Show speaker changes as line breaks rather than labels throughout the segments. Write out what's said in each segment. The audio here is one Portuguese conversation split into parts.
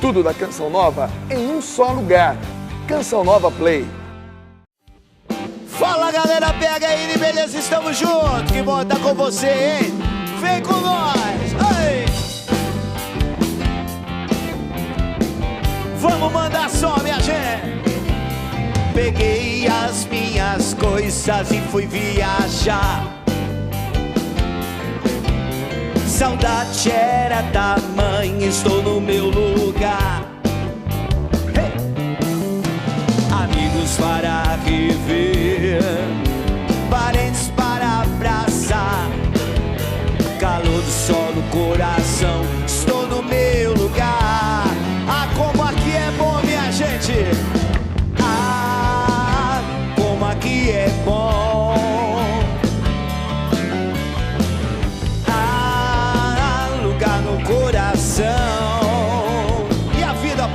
tudo da Canção Nova em um só lugar. Canção Nova Play.
Fala galera, pega aí, beleza? Estamos juntos, que bom estar com você, hein? Vem com nós! Aí. Vamos mandar só, minha gente! Peguei as minhas coisas e fui viajar. Saudade era tamanha, estou no meu lugar. Hey! Amigos para rever, parentes para abraçar. Calor do sol no coração, estou no meu lugar. Ah, como aqui é bom, minha gente! Ah, como aqui é bom! Ah, lugar no coração. E a vida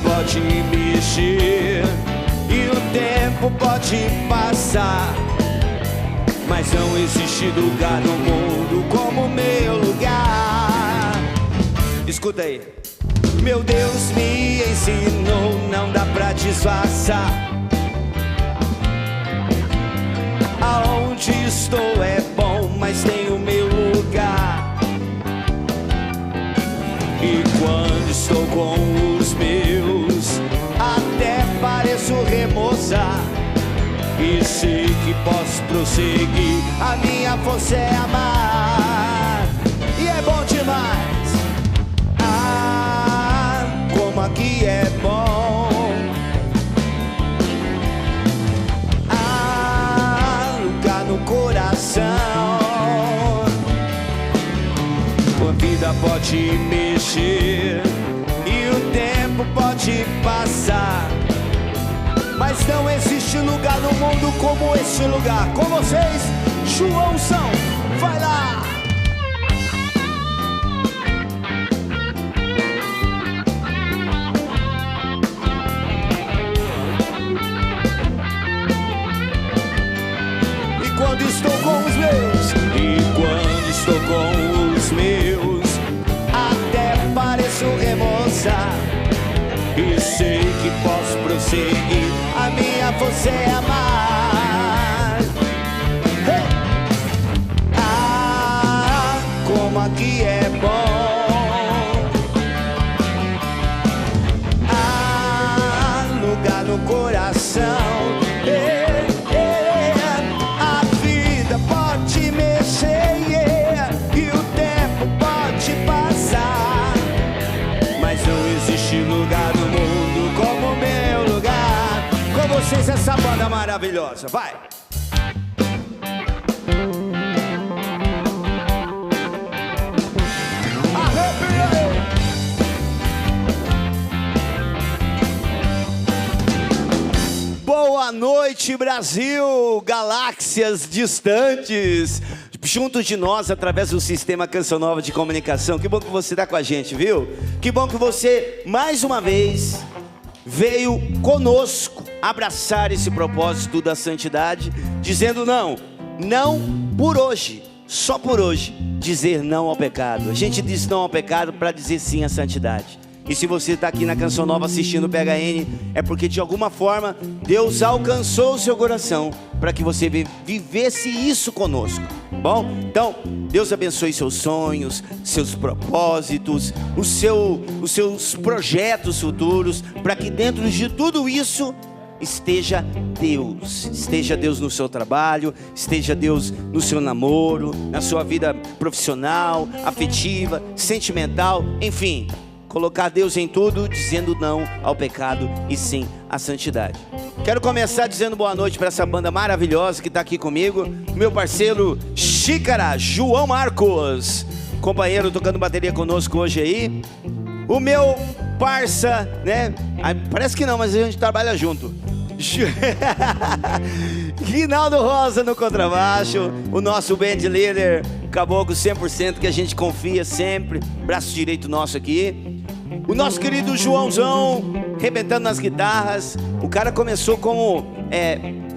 pode mexer, e o tempo pode passar, mas não existe lugar no mundo como o meu lugar. Escuta aí. Meu Deus me ensinou, não dá pra disfarçar. Aonde estou é bom, mas tem o meu lugar. E quando estou com os meus, até pareço remozar. E sei que posso prosseguir, a minha força é amar. E é bom demais. Ah, como aqui é bom. Ah, lugar no coração. A vida pode mexer e o tempo pode passar, mas não existe lugar no mundo como esse lugar. Com vocês, Joãozão, vai lá! E quando estou com os meus, até pareço remozar. E sei que posso prosseguir, a minha força é amar. Hey! Ah, como aqui é bom. Ah, lugar no coração. Hey, hey, a vida pode mexer, yeah, e o tempo pode passar, mas não existe lugar no mundo como o meu lugar. Com vocês essa banda maravilhosa, vai! Arrepiei! Boa noite, Brasil! Galáxias distantes, junto de nós, através do Sistema Canção Nova de Comunicação. Que bom que você está com a gente, viu? Que bom que você, mais uma vez, veio conosco abraçar esse propósito da santidade, dizendo não por hoje, só por hoje, dizer não ao pecado. A gente diz não ao pecado para dizer sim à santidade. E se você está aqui na Canção Nova assistindo o PHN, é porque de alguma forma Deus alcançou o seu coração para que você vivesse isso conosco. Bom, então Deus abençoe seus sonhos, seus propósitos, os seus projetos futuros, para que dentro de tudo isso esteja Deus no seu trabalho, esteja Deus no seu namoro, na sua vida profissional, afetiva, sentimental, enfim. Colocar Deus em tudo, dizendo não ao pecado e sim à santidade. Quero começar dizendo boa noite para essa banda maravilhosa que está aqui comigo. Meu parceiro Xícara, João Marcos, companheiro tocando bateria conosco hoje aí. O meu parça, né? Parece que não, mas a gente trabalha junto. Rinaldo Rosa no contrabaixo, o nosso band leader, caboclo 100% que a gente confia sempre, braço direito nosso aqui. O nosso querido Joãozão, arrebentando nas guitarras. O cara começou como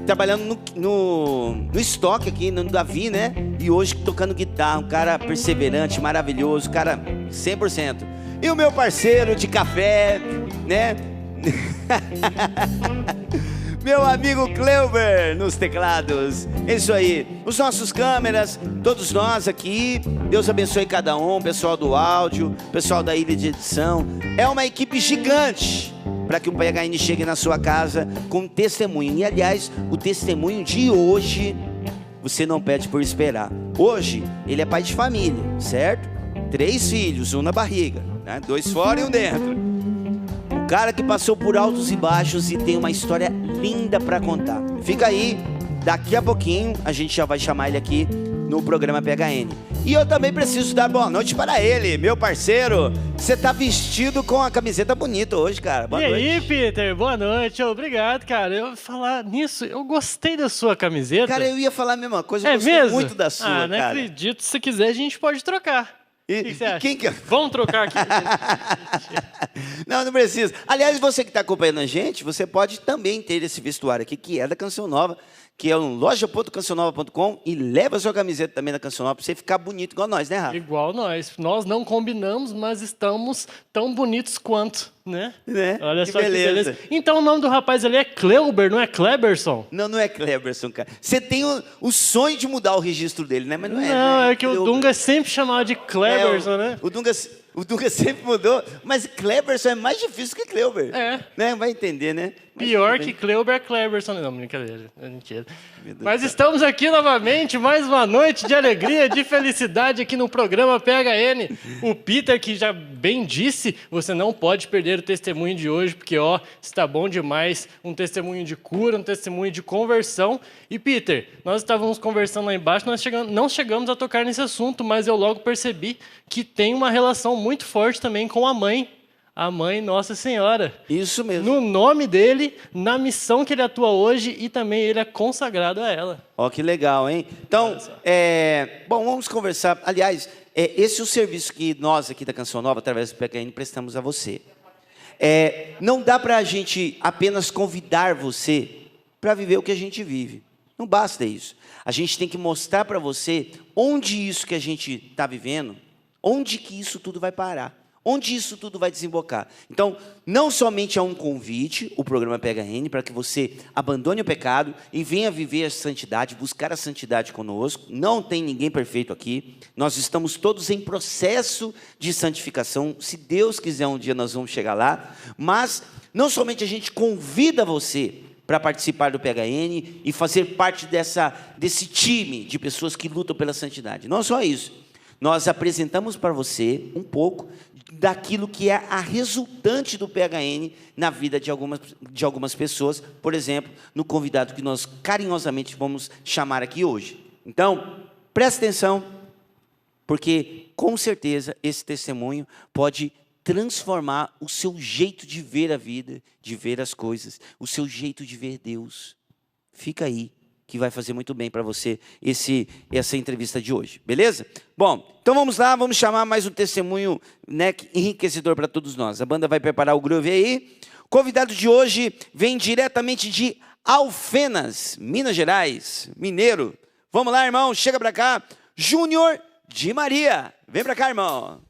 trabalhando no estoque aqui, no Davi, né? E hoje tocando guitarra, um cara perseverante, maravilhoso, cara 100%. E o meu parceiro de café, né? Meu amigo Cleuber nos teclados. É isso aí. Os nossos câmeras, todos nós aqui. Deus abençoe cada um, pessoal do áudio, pessoal da ilha de edição. É uma equipe gigante para que o PHN chegue na sua casa com testemunho. E aliás, o testemunho de hoje, você não pede por esperar. Hoje, ele é pai de família, certo? 3 filhos, um na barriga, né? 2 fora e 1 dentro. O cara que passou por altos e baixos e tem uma história linda para contar. Fica aí, daqui a pouquinho a gente já vai chamar ele aqui no programa PHN. E eu também preciso dar boa noite para ele, meu parceiro. Você tá vestido com a camiseta bonita hoje, cara. Boa noite.
E aí, Peter, boa noite. Obrigado, cara. Eu falar nisso, eu gostei da sua camiseta.
Cara, eu ia falar a mesma coisa, eu gostei
mesmo?
muito da sua,
não
cara.
acredito. Se quiser, a gente pode trocar. O que você acha?
Quem que...
Vamos trocar aqui.
Não precisa. Aliás, você que está acompanhando a gente, você pode também ter esse vestuário aqui, que é da Canção Nova, que é o loja.cancionova.com, e leva a sua camiseta também da Canção Nova, para você ficar bonito igual nós, né, Rafa?
Igual nós. Nós não combinamos, mas estamos tão bonitos quanto, né? Olha só que beleza. Então o nome do rapaz ali é Cleuber, não é Cleberson?
Não é Cleberson, cara. Você tem o sonho de mudar o registro dele, né? Mas não é.
Não, é que o Dunga sempre chamava de Cleberson, né?
O Dunga sempre mudou, mas Cleberson é mais difícil que Cleuber.
É.
Né? Vai entender, né? Mas
pior que Cleuber é Cleberson. Não, brincadeira. É mentira. Mas estamos aqui novamente, mais uma noite de alegria, de felicidade aqui no programa PHN. O Peter, que já bem disse, você não pode perder o testemunho de hoje, porque, ó, está bom demais. Um testemunho de cura, um testemunho de conversão. E, Peter, nós estávamos conversando lá embaixo, não chegamos a tocar nesse assunto, mas eu logo percebi que tem uma relação muito forte também com a mãe Nossa Senhora.
Isso mesmo.
No nome dele, na missão que ele atua hoje e também ele é consagrado a ela.
Ó, que legal, hein? Então, bom, vamos conversar. Aliás, esse é o serviço que nós aqui da Canção Nova, através do PHN, prestamos a você. Não dá para a gente apenas convidar você para viver o que a gente vive. Não basta isso. A gente tem que mostrar para você onde isso que a gente está vivendo, onde que isso tudo vai parar. Onde isso tudo vai desembocar. Então, não somente há um convite, o programa PHN, para que você abandone o pecado e venha viver a santidade, buscar a santidade conosco. Não tem ninguém perfeito aqui. Nós estamos todos em processo de santificação. Se Deus quiser, um dia nós vamos chegar lá. Mas, não somente a gente convida você para participar do PHN e fazer parte desse time de pessoas que lutam pela santidade. Não só isso. Nós apresentamos para você um pouco daquilo que é a resultante do PHN na vida de algumas pessoas, por exemplo, no convidado que nós carinhosamente vamos chamar aqui hoje. Então, presta atenção, porque com certeza esse testemunho pode transformar o seu jeito de ver a vida, de ver as coisas, o seu jeito de ver Deus. Fica aí, que vai fazer muito bem para você essa entrevista de hoje, beleza? Bom, então vamos lá, vamos chamar mais um testemunho, né, enriquecedor para todos nós. A banda vai preparar o groove aí. O convidado de hoje vem diretamente de Alfenas, Minas Gerais, mineiro. Vamos lá, irmão, chega para cá. Júnior de Maria, vem para cá, irmão.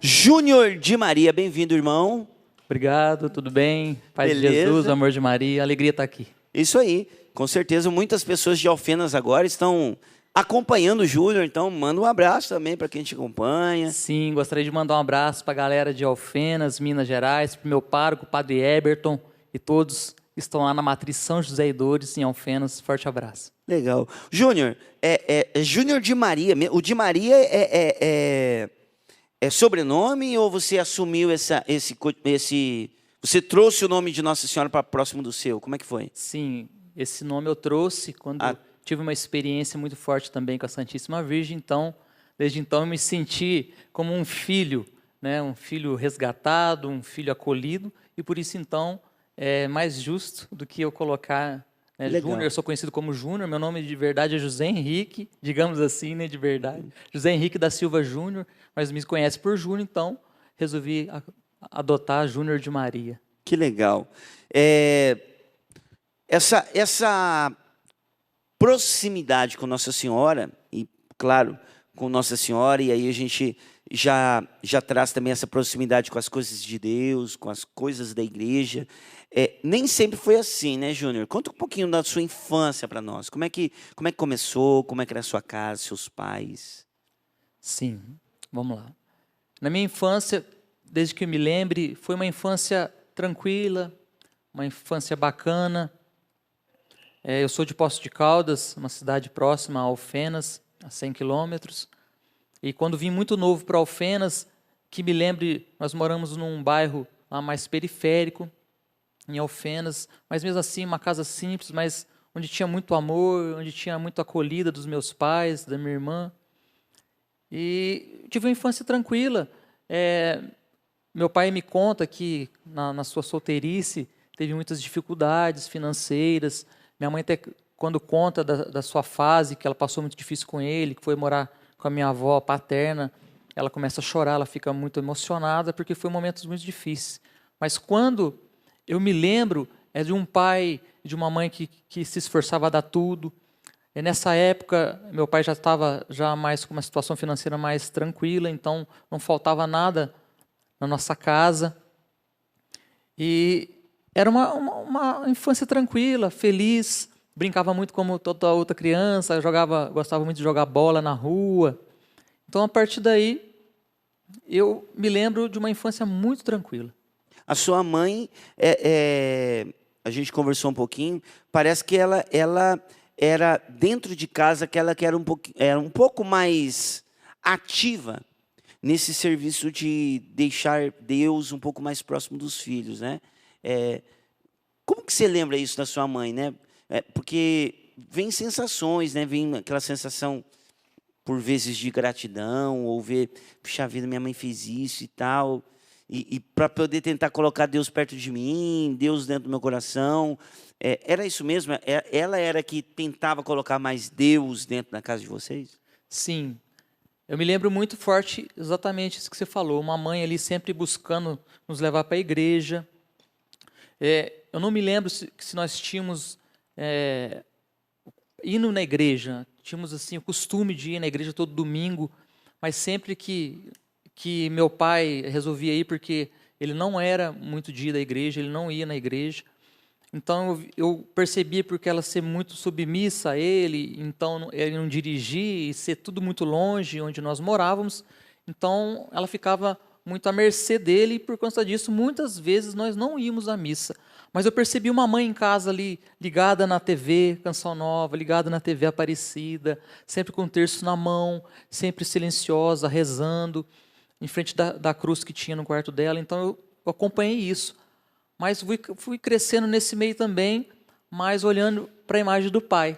Júnior de Maria, bem-vindo, irmão.
Obrigado, tudo bem? Paz
Beleza.
de Jesus, amor de Maria, alegria estar aqui.
Isso aí, com certeza muitas pessoas de Alfenas agora estão acompanhando o Júnior, então manda um abraço também para quem te acompanha.
Sim, gostaria de mandar um abraço para a galera de Alfenas, Minas Gerais, para o meu pároco, o Padre Eberton, e todos que estão lá na Matriz São José e Dores, em Alfenas. Forte abraço.
Legal. Júnior, Júnior de Maria, o de Maria é sobrenome ou você assumiu você trouxe o nome de Nossa Senhora para próximo do seu? Como é que foi?
Sim, esse nome eu trouxe quando tive uma experiência muito forte também com a Santíssima Virgem, então, desde então eu me senti como um filho, né, um filho resgatado, um filho acolhido, e por isso então é mais justo do que eu colocar
Legal.
Júnior, eu sou conhecido como Júnior, meu nome de verdade é José Henrique, digamos assim, né, de verdade. José Henrique da Silva Júnior, mas me conhece por Júnior, então resolvi adotar Júnior de Maria.
Que legal. Essa proximidade com Nossa Senhora, e claro, com Nossa Senhora, e aí a gente já traz também essa proximidade com as coisas de Deus, com as coisas da igreja. Nem sempre foi assim, né, Júnior? Conta um pouquinho da sua infância para nós. Como é que começou? Como é que era a sua casa, seus pais?
Sim, vamos lá. Na minha infância, desde que eu me lembre, foi uma infância tranquila, uma infância bacana. Eu sou de Poços de Caldas, uma cidade próxima a Alfenas, a 100 quilômetros. E quando vim muito novo para Alfenas, que me lembre, nós moramos num bairro lá mais periférico, em Alfenas, mas mesmo assim uma casa simples, mas onde tinha muito amor, onde tinha muita acolhida dos meus pais, da minha irmã. E tive uma infância tranquila. Meu pai me conta que na sua solteirice teve muitas dificuldades financeiras. Minha mãe até quando conta da sua fase, que ela passou muito difícil com ele, que foi morar com a minha avó paterna, ela começa a chorar, ela fica muito emocionada, porque foi momentos muito difíceis. Mas quando eu me lembro, de um pai, de uma mãe que se esforçava a dar tudo. Nessa época, meu pai já estava mais com uma situação financeira mais tranquila, então não faltava nada na nossa casa. E era uma infância tranquila, feliz, brincava muito como toda outra criança, gostava muito de jogar bola na rua. Então, a partir daí, eu me lembro de uma infância muito tranquila.
A sua mãe, a gente conversou um pouquinho, parece que ela era dentro de casa, que ela era um pouco mais ativa nesse serviço de deixar Deus um pouco mais próximo dos filhos, né? Como que você lembra isso da sua mãe, né? Porque vem sensações, né? Vem aquela sensação, por vezes, de gratidão, ou ver, puxa vida, minha mãe fez isso e tal, e para poder tentar colocar Deus perto de mim, Deus dentro do meu coração. Era isso mesmo? Ela era que tentava colocar mais Deus dentro da casa de vocês?
Sim. Eu me lembro muito forte exatamente isso que você falou. Uma mãe ali sempre buscando nos levar para a igreja. Eu não me lembro se nós tínhamos indo na igreja. Tínhamos assim, o costume de ir na igreja todo domingo, mas sempre que meu pai resolvia ir, porque ele não era muito de ir da igreja, ele não ia na igreja. Então eu percebi, porque ela ser muito submissa a ele, então ele não dirigir e ser tudo muito longe onde nós morávamos, então ela ficava muito à mercê dele, e por conta disso muitas vezes nós não íamos à missa. Mas eu percebi uma mãe em casa ali, ligada na TV Canção Nova, ligada na TV Aparecida, sempre com o terço na mão, sempre silenciosa, rezando, em frente da cruz que tinha no quarto dela. Então eu acompanhei isso. Mas fui crescendo nesse meio também, mas olhando para a imagem do pai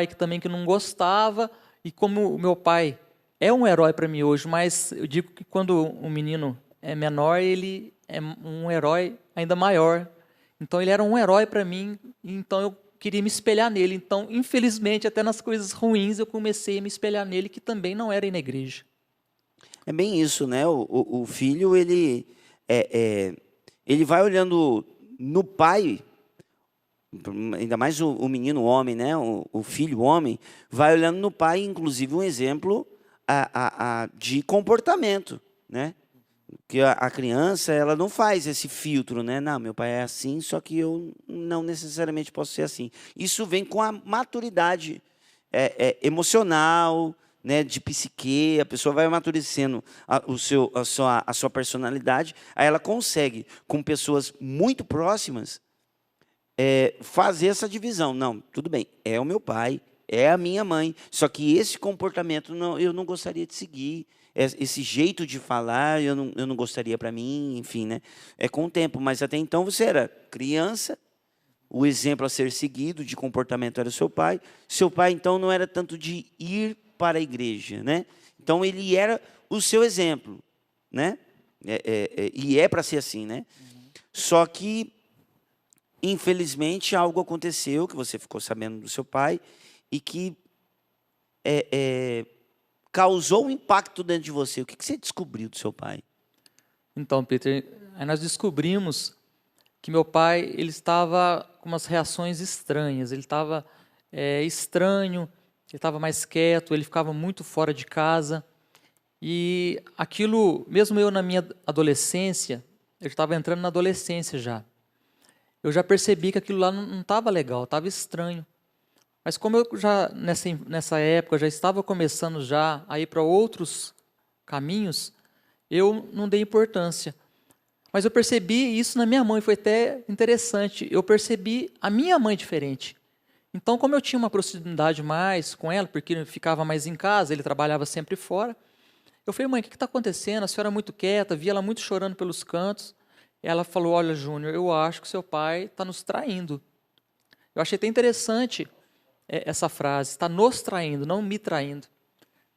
que também que não gostava. E como o meu pai é um herói para mim hoje, mas eu digo que quando um menino é menor, ele é um herói ainda maior. Então ele era um herói para mim, então eu queria me espelhar nele. Então, infelizmente, até nas coisas ruins eu comecei a me espelhar nele, que também não era ir na igreja.
É bem isso, né? O filho, ele vai olhando no pai, ainda mais o menino homem, né? O filho homem, vai olhando no pai, inclusive, um exemplo de comportamento, né? Que a criança, ela não faz esse filtro, né? Não, meu pai é assim, só que eu não necessariamente posso ser assim. Isso vem com a maturidade emocional, né, de psique. A pessoa vai amadurecendo a sua personalidade, aí ela consegue, com pessoas muito próximas, fazer essa divisão. Não, tudo bem, é o meu pai, é a minha mãe, só que esse comportamento eu não gostaria de seguir, esse jeito de falar eu não gostaria para mim, enfim, né? Com o tempo, mas até então você era criança, o exemplo a ser seguido de comportamento era o seu pai então não era tanto de ir para a igreja, né? Então ele era o seu exemplo, né? E é para ser assim, né? Só que infelizmente, algo aconteceu que você ficou sabendo do seu pai e que causou um impacto dentro de você. O que você descobriu do seu pai?
Então, Peter, aí nós descobrimos que meu pai ele estava com umas reações estranhas. Ele estava estranho, ele estava mais quieto, ele ficava muito fora de casa. E aquilo, mesmo eu na minha adolescência, eu estava entrando na adolescência já. Eu já percebi que aquilo lá não estava legal, estava estranho. Mas como eu já, nessa época, já estava começando já a ir para outros caminhos, eu não dei importância. Mas eu percebi isso na minha mãe, foi até interessante. Eu percebi a minha mãe diferente. Então, como eu tinha uma proximidade mais com ela, porque eu ficava mais em casa, ele trabalhava sempre fora, eu falei, mãe, o que está acontecendo? A senhora é muito quieta, vi ela muito chorando pelos cantos. Ela falou, olha, Júnior, eu acho que seu pai está nos traindo. Eu achei até interessante essa frase, está nos traindo, não me traindo.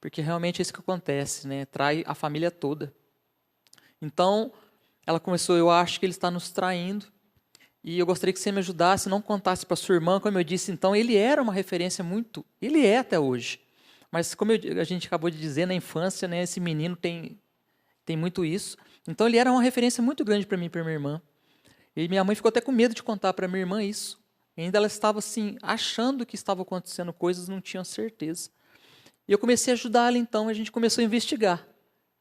Porque realmente é isso que acontece, né? Trai a família toda. Então, ela começou, eu acho que ele está nos traindo. E eu gostaria que você me ajudasse, não contasse para sua irmã, como eu disse, então, ele era uma referência muito, ele é até hoje. Mas como a gente acabou de dizer, na infância, né, esse menino tem muito isso. Então, ele era uma referência muito grande para mim e para minha irmã. E minha mãe ficou até com medo de contar para minha irmã isso. E ainda ela estava assim, achando que estavam acontecendo coisas, não tinha certeza. E eu comecei a ajudá-la, então, a gente começou a investigar.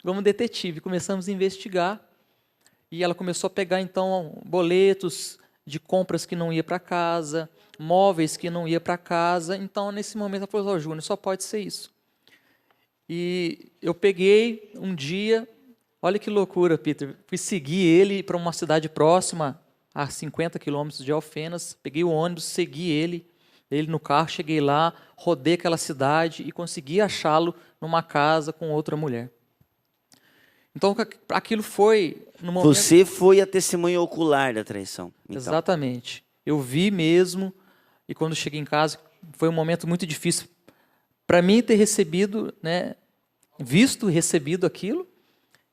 Como detetive, começamos a investigar. E ela começou a pegar, então, boletos de compras que não ia para casa, móveis que não ia para casa. Então, nesse momento, ela falou, Júnior, só pode ser isso. E eu peguei um dia, olha que loucura, Peter, fui seguir ele para uma cidade próxima, a 50 quilômetros de Alfenas, peguei o ônibus, segui ele no carro, cheguei lá, rodei aquela cidade e consegui achá-lo numa casa com outra mulher. Então, aquilo foi... No momento...
Você foi a testemunha ocular da traição. Então.
Exatamente. Eu vi mesmo, e quando cheguei em casa, foi um momento muito difícil para mim ter recebido, né, visto e recebido aquilo,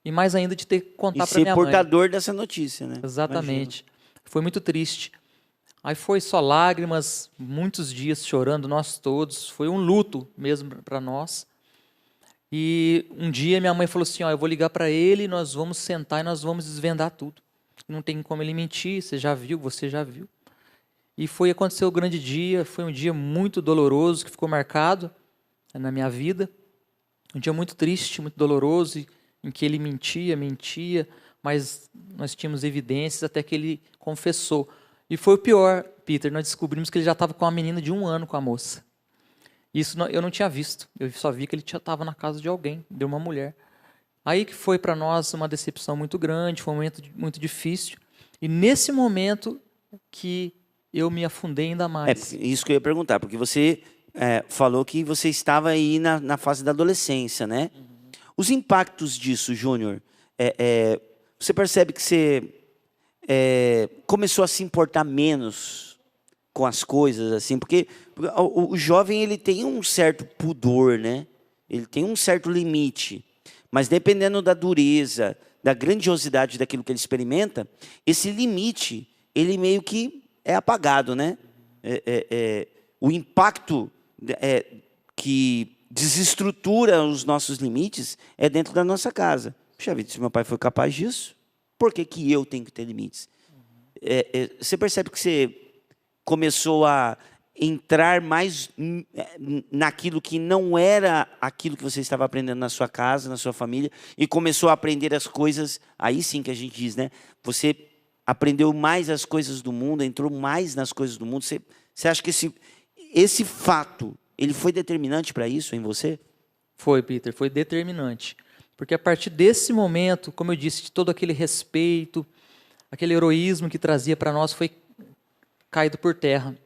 e mais ainda de ter que contar para minha mãe.
E ser portador dessa notícia, né?
Exatamente. Imagina. Foi muito triste. Aí foi só lágrimas, muitos dias chorando, nós todos. Foi um luto mesmo para nós. E um dia minha mãe falou assim, eu vou ligar para ele, nós vamos sentar e nós vamos desvendar tudo. Não tem como ele mentir, você já viu. E aconteceu o grande dia, foi um dia muito doloroso, que ficou marcado na minha vida. Um dia muito triste, muito doloroso, em que ele mentia, mas nós tínhamos evidências até que ele confessou. E foi o pior, Peter, nós descobrimos que ele já estava com uma menina de 1 ano com a moça. Isso eu não tinha visto, eu só vi que ele estava na casa de alguém, de uma mulher. Aí que foi para nós uma decepção muito grande, foi um momento muito difícil. E nesse momento que eu me afundei ainda mais.
Isso que eu ia perguntar, porque você falou que você estava aí na fase da adolescência, né? Uhum. Os impactos disso, Júnior, você percebe que você começou a se importar menos com as coisas, assim, porque o jovem ele tem um certo pudor, né? Ele tem um certo limite, mas dependendo da dureza, da grandiosidade daquilo que ele experimenta, esse limite, ele meio que é apagado, né? O impacto que desestrutura os nossos limites é dentro da nossa casa. Puxa vida, se meu pai foi capaz disso, por que eu tenho que ter limites? Você percebe que você começou a entrar mais naquilo que não era aquilo que você estava aprendendo na sua casa, na sua família, e começou a aprender as coisas, aí sim que a gente diz, né? Você aprendeu mais as coisas do mundo, entrou mais nas coisas do mundo. Você acha que esse fato, ele foi determinante para isso em você?
Foi, Peter, foi determinante. Porque a partir desse momento, como eu disse, de todo aquele respeito, aquele heroísmo que trazia para nós foi caído por terra.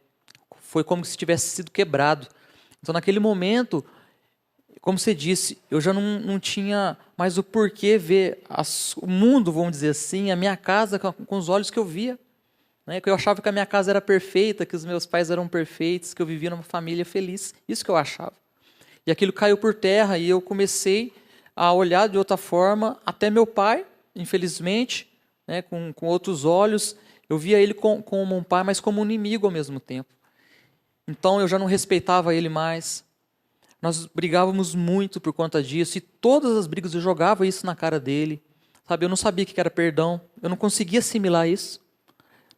Foi como se tivesse sido quebrado. Então, naquele momento, como você disse, eu já não tinha mais o porquê ver o mundo, vamos dizer assim, a minha casa com os olhos que eu via. Né? Que eu achava que a minha casa era perfeita, que os meus pais eram perfeitos, que eu vivia numa família feliz. Isso que eu achava. E aquilo caiu por terra e eu comecei a olhar de outra forma, até meu pai, infelizmente, né, com outros olhos. Eu via ele como um pai, mas como um inimigo ao mesmo tempo. Então eu já não respeitava ele mais. Nós brigávamos muito por conta disso, e todas as brigas eu jogava isso na cara dele. Sabe, eu não sabia o que era perdão, eu não conseguia assimilar isso.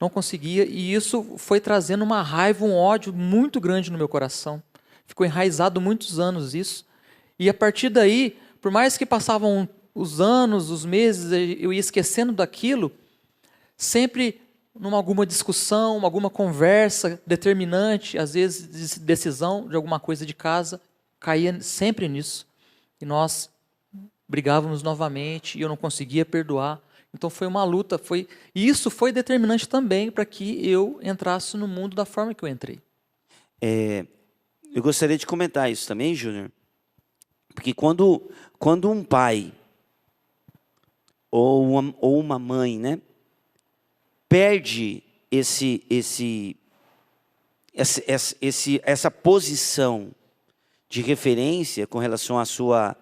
Não conseguia, e isso foi trazendo uma raiva, um ódio muito grande no meu coração. Ficou enraizado muitos anos isso. E a partir daí, por mais que passavam os anos, os meses, eu ia esquecendo daquilo, sempre numa alguma discussão, alguma conversa determinante, às vezes decisão de alguma coisa de casa, caía sempre nisso. E nós brigávamos novamente, e eu não conseguia perdoar. Então foi uma luta, e isso foi determinante também para que eu entrasse no mundo da forma que eu entrei.
Eu gostaria de comentar isso também, Júnior, porque quando um pai ou uma mãe, né, perde essa posição de referência com relação à sua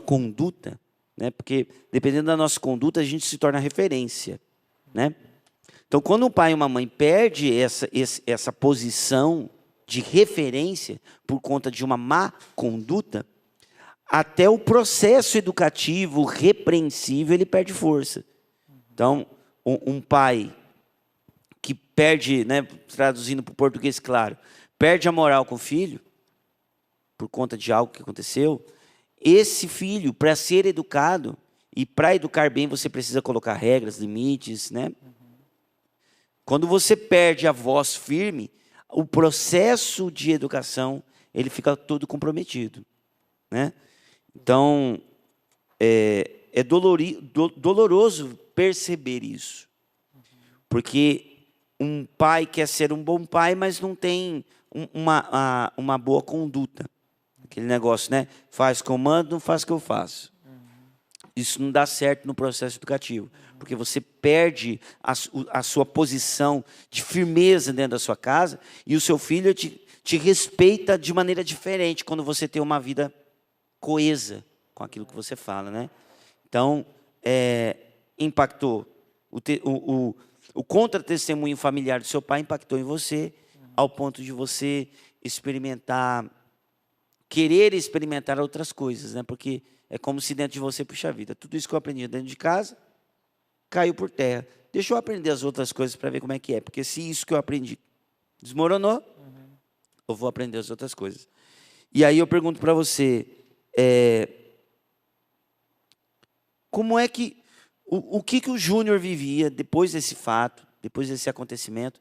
conduta, né? Porque dependendo da nossa conduta, a gente se torna referência, né? Então, quando um pai e uma mãe perde essa posição de referência por conta de uma má conduta, até o processo educativo repreensível ele perde força. Então, um pai que perde, né, traduzindo para o português claro, perde a moral com o filho por conta de algo que aconteceu. Esse filho, para ser educado, e para educar bem, você precisa colocar regras, limites, né? Quando você perde a voz firme, o processo de educação, ele fica todo comprometido, né? Então, é doloroso perceber isso. Porque um pai quer ser um bom pai, mas não tem uma boa conduta. Aquele negócio, né? Faz que eu mando, não faz que eu faço. Isso não dá certo no processo educativo, porque você perde a sua posição de firmeza dentro da sua casa, e o seu filho te respeita de maneira diferente quando você tem uma vida coesa com aquilo que você fala, né? Então, impactou. O contra-testemunho familiar do seu pai impactou em você, ao ponto de você querer experimentar outras coisas, né? Porque é como se dentro de você, puxa vida, tudo isso que eu aprendi dentro de casa caiu por terra. Deixa eu aprender as outras coisas para ver como é que é. Porque se isso que eu aprendi desmoronou, eu vou aprender as outras coisas. E aí eu pergunto para você, como é que, o que o Júnior vivia depois desse fato, depois desse acontecimento?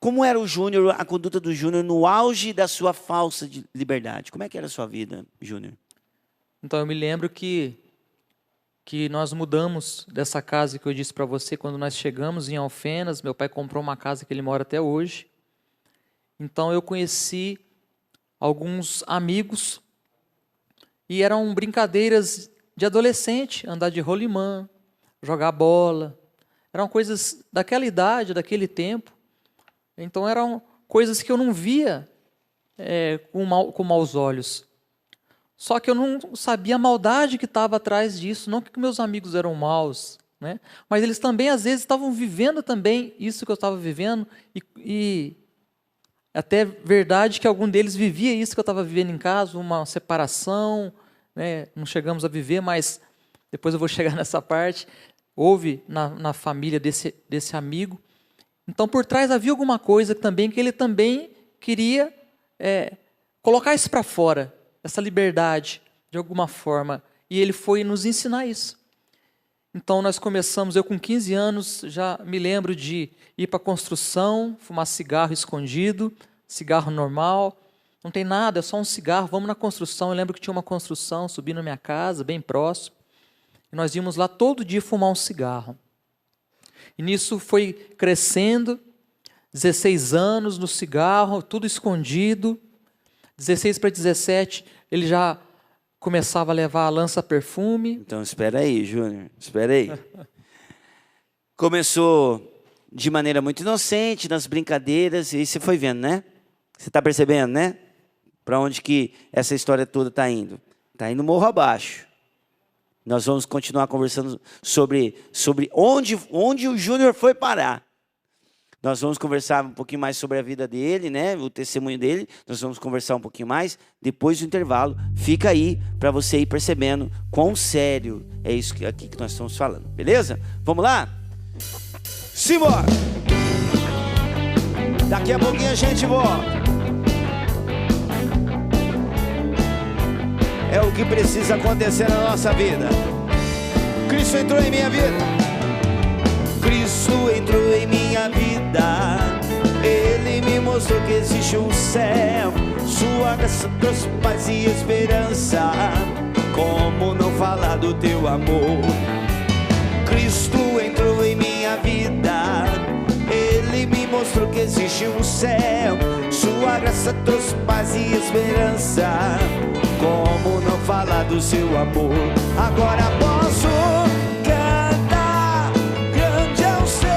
Como era o Júnior, a conduta do Júnior no auge da sua falsa liberdade? Como é que era a sua vida, Júnior?
Então eu me lembro que nós mudamos dessa casa que eu disse para você, quando nós chegamos em Alfenas. Meu pai comprou uma casa que ele mora até hoje. Então eu conheci alguns amigos, e eram brincadeiras de adolescente, andar de rolimã, jogar bola. Eram coisas daquela idade, daquele tempo. Então eram coisas que eu não via com maus olhos. Só que eu não sabia a maldade que estava atrás disso. Não que meus amigos eram maus, né? Mas eles também, às vezes, estavam vivendo também isso que eu estava vivendo. E até verdade que algum deles vivia isso que eu estava vivendo em casa, uma separação, né? Não chegamos a viver, mas depois eu vou chegar nessa parte. Houve na família desse amigo. Então, por trás havia alguma coisa também que ele também queria colocar isso para fora, essa liberdade, de alguma forma. E ele foi nos ensinar isso. Então, nós começamos, eu com 15 anos, já me lembro de ir para a construção, fumar cigarro escondido, cigarro normal, não tem nada, é só um cigarro, vamos na construção. Eu lembro que tinha uma construção, subi na minha casa, bem próximo, e nós íamos lá todo dia fumar um cigarro. E nisso foi crescendo, 16 anos no cigarro, tudo escondido. 16 para 17, ele já começava a levar a lança-perfume.
Então, espera aí, Júnior, espera aí. Começou de maneira muito inocente, nas brincadeiras, e você foi vendo, né? Você está percebendo, né? Para onde que essa história toda está indo? Está indo morro abaixo. Nós vamos continuar conversando sobre onde o Júnior foi parar. Nós vamos conversar um pouquinho mais sobre a vida dele, né? O testemunho dele. Nós vamos conversar um pouquinho mais depois do intervalo. Fica aí para você ir percebendo quão sério é isso aqui que nós estamos falando. Beleza? Vamos lá? Simbora! Daqui a pouquinho a gente volta. É o que precisa acontecer na nossa vida. Cristo entrou em minha vida. Cristo entrou em minha vida. Ele me mostrou que existe um céu. Sua graça trouxe paz e esperança. Como não falar do teu amor? Cristo entrou em minha vida. Ele me mostrou que existe um céu. Sua graça trouxe paz e esperança. Como não falar do seu amor? Agora posso cantar, grande é o seu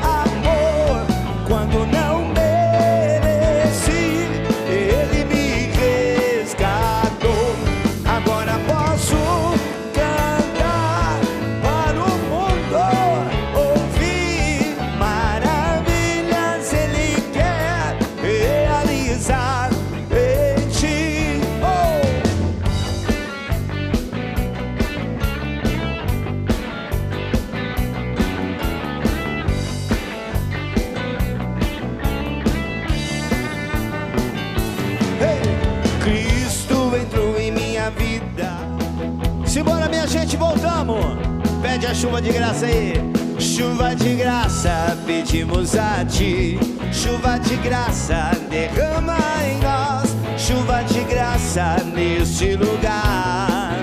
amor. Quando não mereci, Ele me resgatou. Agora posso cantar para o mundo ouvir maravilhas Ele quer realizar em ti. Cristo entrou em minha vida. Simbora, minha gente, voltamos. Pede a chuva de graça aí. Chuva de graça, pedimos a ti. Chuva de graça, derrama em nós. Chuva de graça neste lugar.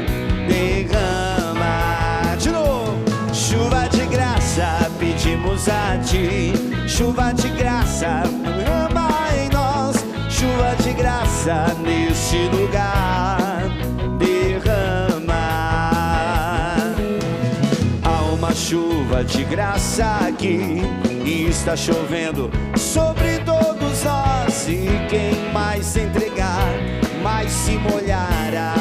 Derrama de novo. Chuva de graça, pedimos a ti. Chuva de graça, derrama em nós. Chuva de graça neste lugar. Derrama. Há uma chuva de graça aqui. E está chovendo sobre todos nós. E quem mais se entregar, mais se molhará.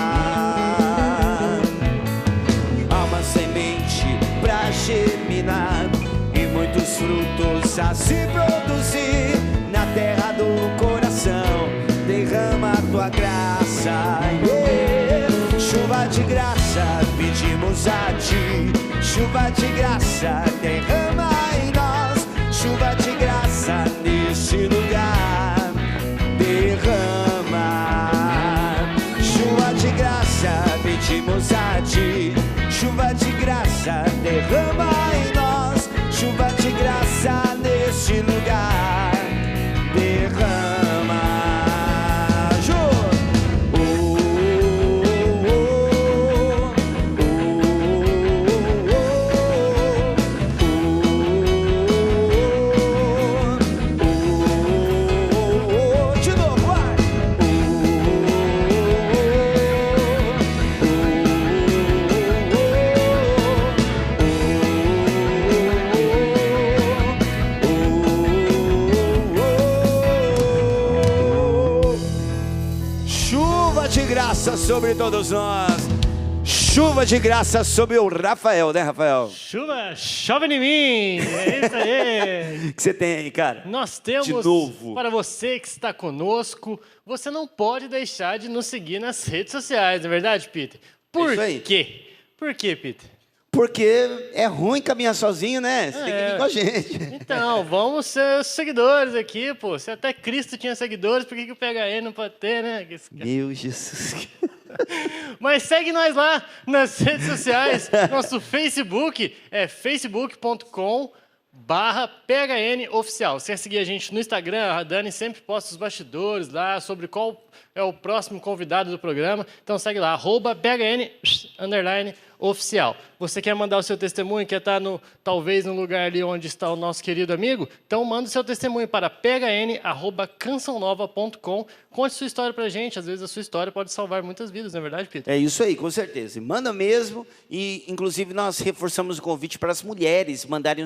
Há uma semente pra germinar e muitos frutos a se produzir na terra do coração. Derrama a tua graça, yeah. Chuva de graça, pedimos a ti. Chuva de graça, derrama em nós. Chuva de graça neste lugar. Derrama. Chuva de graça, pedimos a ti. Chuva de graça, derrama em nós. Chuva de graça neste lugar. Derrama. Sobre todos nós, chuva de graça sobre o Rafael, né, Rafael?
Chuva, chove em mim, é isso aí.
O que você tem aí, cara?
Nós temos,
de novo,
para você que está conosco, você não pode deixar de nos seguir nas redes sociais, não é verdade, Peter? Por quê? Por quê, Peter?
Porque é ruim caminhar sozinho, né? Você tem que vir com a gente.
Então, vamos ser os seguidores aqui, pô. Se até Cristo tinha seguidores, por que o PHN não pode ter, né?
Meu Jesus.
Mas segue nós lá nas redes sociais. Nosso Facebook é facebook.com/PHN Oficial. Você quer seguir a gente no Instagram? A Dani sempre posta os bastidores lá sobre qual é o próximo convidado do programa. Então segue lá, @PHN_Oficial. Você quer mandar o seu testemunho, quer estar talvez no lugar ali onde está o nosso querido amigo? Então manda o seu testemunho para phn@cançãonova.com. Conte sua história pra gente. Às vezes a sua história pode salvar muitas vidas, não é verdade, Peter?
É isso aí, com certeza. Manda mesmo. E, inclusive, nós reforçamos o convite para as mulheres mandarem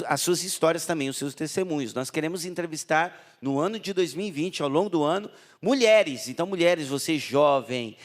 as suas histórias também, os seus testemunhos. Nós queremos entrevistar, no ano de 2020, ao longo do ano, mulheres. Então, mulheres, você jovem,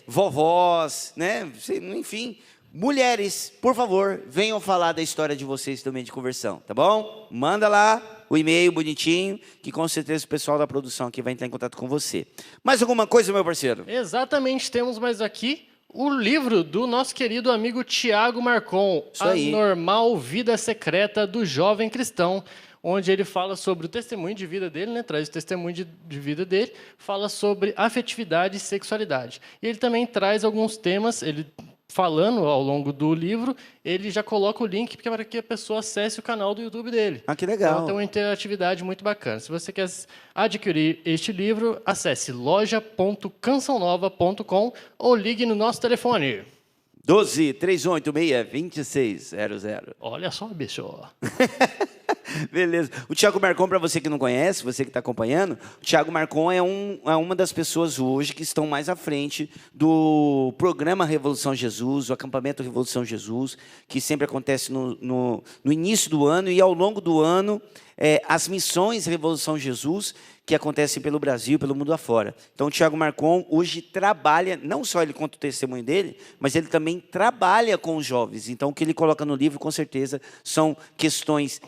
vovós, né? Enfim, mulheres, por favor, venham falar da história de vocês também de conversão, tá bom? Manda lá o e-mail bonitinho, que com certeza o pessoal da produção aqui vai entrar em contato com você. Mais alguma coisa, meu parceiro?
Exatamente, temos mais aqui o livro do nosso querido amigo Tiago Marcon,
Isso
A
aí.
Normal Vida Secreta do Jovem Cristão, onde ele fala sobre o testemunho de vida dele, né? Traz o testemunho de vida dele, fala sobre afetividade e sexualidade. E ele também traz alguns temas, ele falando ao longo do livro, ele já coloca o link para que a pessoa acesse o canal do YouTube dele.
Ah, que legal.
Então tem uma interatividade muito bacana. Se você quer adquirir este livro, acesse loja.cançãonova.com ou ligue no nosso telefone.
12-3186-2600.
Olha só, bicho.
Beleza. O Tiago Marcon, para você que não conhece, você que está acompanhando, o Tiago Marcon é uma das pessoas hoje que estão mais à frente do programa Revolução Jesus, o acampamento Revolução Jesus, que sempre acontece no início do ano e ao longo do ano, as missões Revolução Jesus, que acontecem pelo Brasil, pelo mundo afora. Então, o Tiago Marcon hoje trabalha, não só ele conta o testemunho dele, mas ele também trabalha com os jovens. Então, o que ele coloca no livro, com certeza, são questões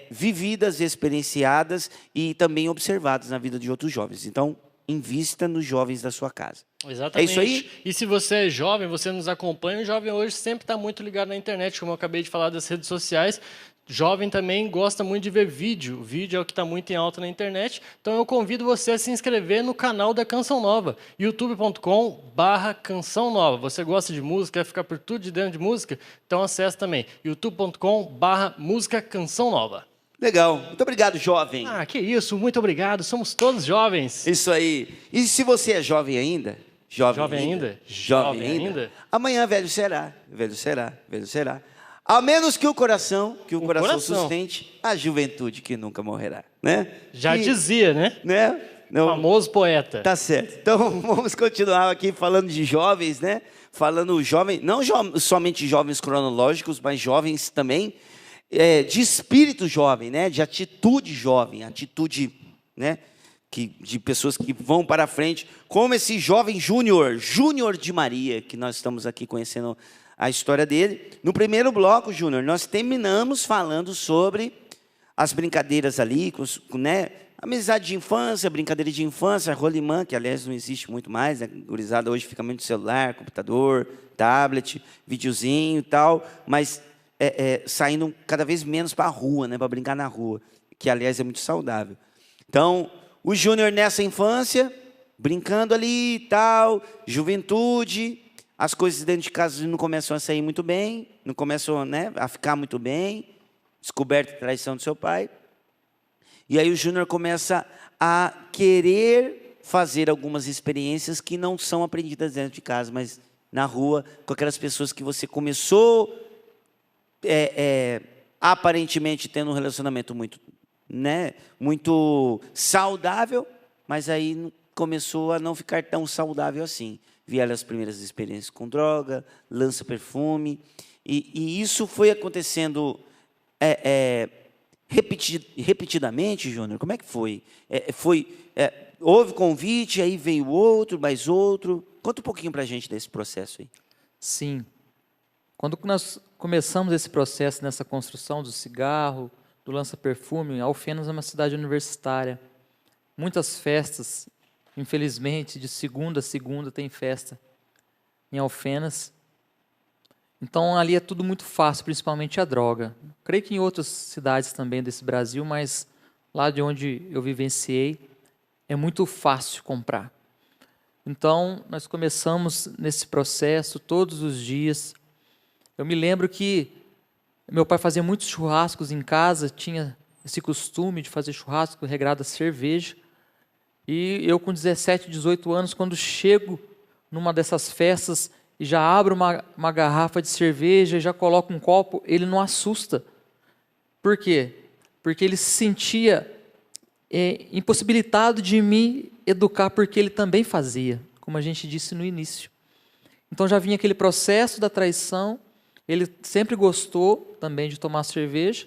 vividas, experienciadas e também observadas na vida de outros jovens. Então, invista nos jovens da sua casa.
Exatamente.
É isso aí?
E se você é jovem, você nos acompanha, o jovem hoje sempre está muito ligado na internet, como eu acabei de falar das redes sociais. Jovem também gosta muito de ver vídeo. O vídeo é o que está muito em alta na internet. Então eu convido você a se inscrever no canal da Canção Nova, youtube.com/Canção Nova. Você gosta de música, quer ficar por tudo de dentro de música? Então acesse também, youtube.com/Música Canção Nova.
Legal. Muito obrigado, jovem.
Ah, que isso. Muito obrigado. Somos todos jovens.
Isso aí. E se você é jovem ainda?
Jovem ainda?
Jovem ainda? Amanhã velho será. Velho será. Velho será. A menos que o coração sustente a juventude que nunca morrerá, né?
Já dizia, né?
Não,
famoso poeta.
Tá certo. Então, vamos continuar aqui falando de jovens, né? Falando jovem, não somente jovens cronológicos, mas jovens também de espírito jovem, né? De atitude jovem, atitude, né? De pessoas que vão para a frente, como esse jovem Júnior de Maria, que nós estamos aqui conhecendo a história dele. No primeiro bloco, Júnior, nós terminamos falando sobre as brincadeiras ali, né? Amizade de infância, brincadeira de infância, rolimã, que aliás não existe muito mais, né? Gurizada hoje fica muito no celular, computador, tablet, videozinho e tal, mas saindo cada vez menos para a rua, né? Para brincar na rua, que aliás é muito saudável. Então, o Júnior nessa infância, brincando ali e tal, juventude, as coisas dentro de casa não começam a sair muito bem, não começam, né, a ficar muito bem, descoberta a traição do seu pai. E aí o Júnior começa a querer fazer algumas experiências que não são aprendidas dentro de casa, mas na rua, com aquelas pessoas que você começou aparentemente tendo um relacionamento muito, né, muito saudável, mas aí começou a não ficar tão saudável assim. Vieram as primeiras experiências com droga, lança perfume, e isso foi acontecendo repetidamente, Júnior. Como é que foi? Houve convite, aí veio outro, mais outro. Conta um pouquinho para a gente desse processo aí.
Sim. Quando nós começamos esse processo nessa construção do cigarro, do lança-perfume, Alfenas é uma cidade universitária. Muitas festas. Infelizmente, de segunda a segunda tem festa em Alfenas. Então, ali é tudo muito fácil, principalmente a droga. Creio que em outras cidades também desse Brasil, mas lá de onde eu vivenciei, é muito fácil comprar. Então, nós começamos nesse processo todos os dias. Eu me lembro que meu pai fazia muitos churrascos em casa, tinha esse costume de fazer churrasco regrado a cerveja. E eu com 17, 18 anos, quando chego numa dessas festas e já abro uma garrafa de cerveja, já coloco um copo, ele não assusta. Por quê? Porque ele se sentia impossibilitado de me educar, porque ele também fazia, como a gente disse no início. Então já vinha aquele processo da traição, ele sempre gostou também de tomar cerveja.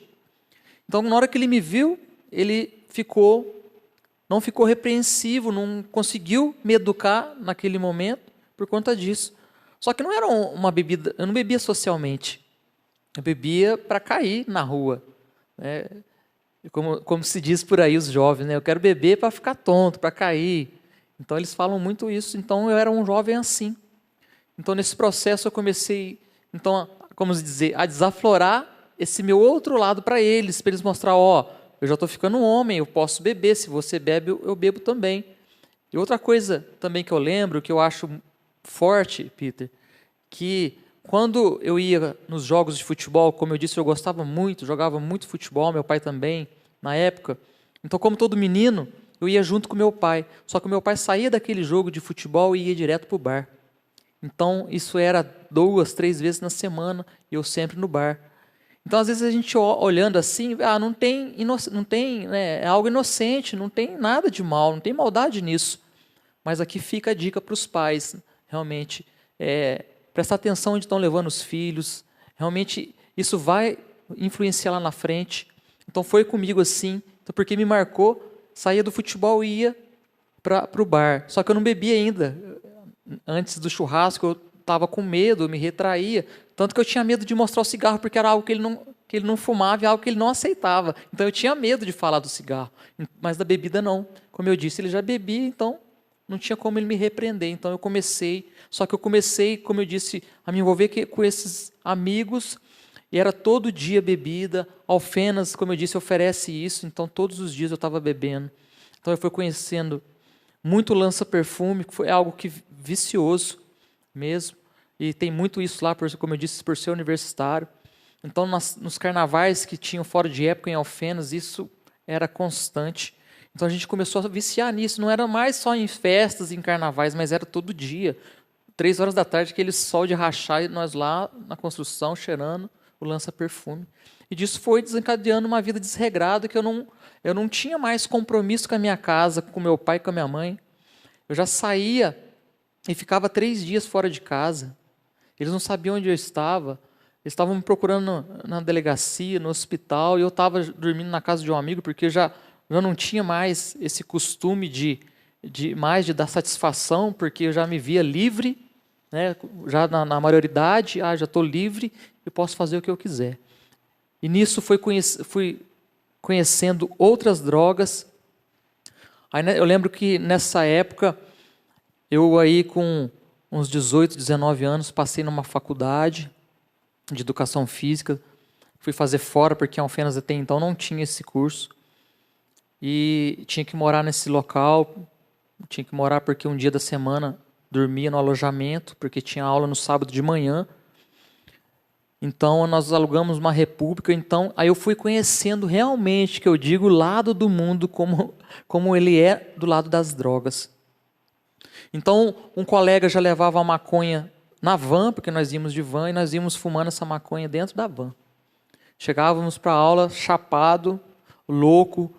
Então na hora que ele me viu, ele não ficou repreensivo, não conseguiu me educar naquele momento por conta disso. Só que não era uma bebida, eu não bebia socialmente, eu bebia para cair na rua, né? Como se diz por aí os jovens, né? Eu quero beber para ficar tonto, para cair. Então eles falam muito isso. Então eu era um jovem assim. Então nesse processo eu comecei, então, como dizer, a desaflorar esse meu outro lado para eles mostrar, eu já estou ficando um homem, eu posso beber, se você bebe, eu bebo também. E outra coisa também que eu lembro, que eu acho forte, Peter, que quando eu ia nos jogos de futebol, como eu disse, eu gostava muito, jogava muito futebol, meu pai também, na época. Então, como todo menino, eu ia junto com meu pai. Só que o meu pai saía daquele jogo de futebol e ia direto para o bar. Então, isso era 2, 3 vezes na semana, e eu sempre no bar. Então, às vezes, a gente olhando assim, não tem, né, é algo inocente, não tem nada de mal, não tem maldade nisso. Mas aqui fica a dica para os pais, realmente, prestar atenção onde estão levando os filhos, realmente isso vai influenciar lá na frente. Então foi comigo assim, porque me marcou, saía do futebol e ia para o bar. Só que eu não bebia ainda. Antes do churrasco eu estava com medo, eu me retraía, tanto que eu tinha medo de mostrar o cigarro, porque era algo que ele não fumava e algo que ele não aceitava. Então eu tinha medo de falar do cigarro, mas da bebida não. Como eu disse, ele já bebia, então não tinha como ele me repreender. Então eu comecei, só que eu comecei, como eu disse, a me envolver com esses amigos, e era todo dia bebida. Alfenas, como eu disse, oferece isso, então todos os dias eu estava bebendo. Então eu fui conhecendo muito lança-perfume, que foi algo que vicioso mesmo, e tem muito isso lá, como eu disse, por ser universitário. Então nos carnavais que tinham fora de época em Alfenas, isso era constante. Então a gente começou a viciar nisso, não era mais só em festas, em carnavais, mas era todo dia. 3 horas da tarde, aquele sol de rachar, e nós lá na construção, cheirando o lança-perfume. E disso foi desencadeando uma vida desregrada, que eu não tinha mais compromisso com a minha casa, com meu pai e com a minha mãe. Eu já saía e ficava 3 dias fora de casa. Eles não sabiam onde eu estava. Eles estavam me procurando na delegacia, no hospital, e eu estava dormindo na casa de um amigo, porque eu já não tinha mais esse costume de dar satisfação, porque eu já me via livre, né? Já na maioridade, já estou livre e posso fazer o que eu quiser. E nisso fui conhecendo outras drogas. Aí, eu lembro que nessa época, eu aí com uns 18, 19 anos, passei numa faculdade de educação física, fui fazer fora, porque em Alfenas até então não tinha esse curso, e tinha que morar nesse local, tinha que morar porque um dia da semana dormia no alojamento, porque tinha aula no sábado de manhã. Então nós alugamos uma república. Então aí eu fui conhecendo realmente, que eu digo, o lado do mundo como ele é do lado das drogas. Então um colega já levava a maconha na van, porque nós íamos de van, e nós íamos fumando essa maconha dentro da van. Chegávamos para a aula chapado, louco,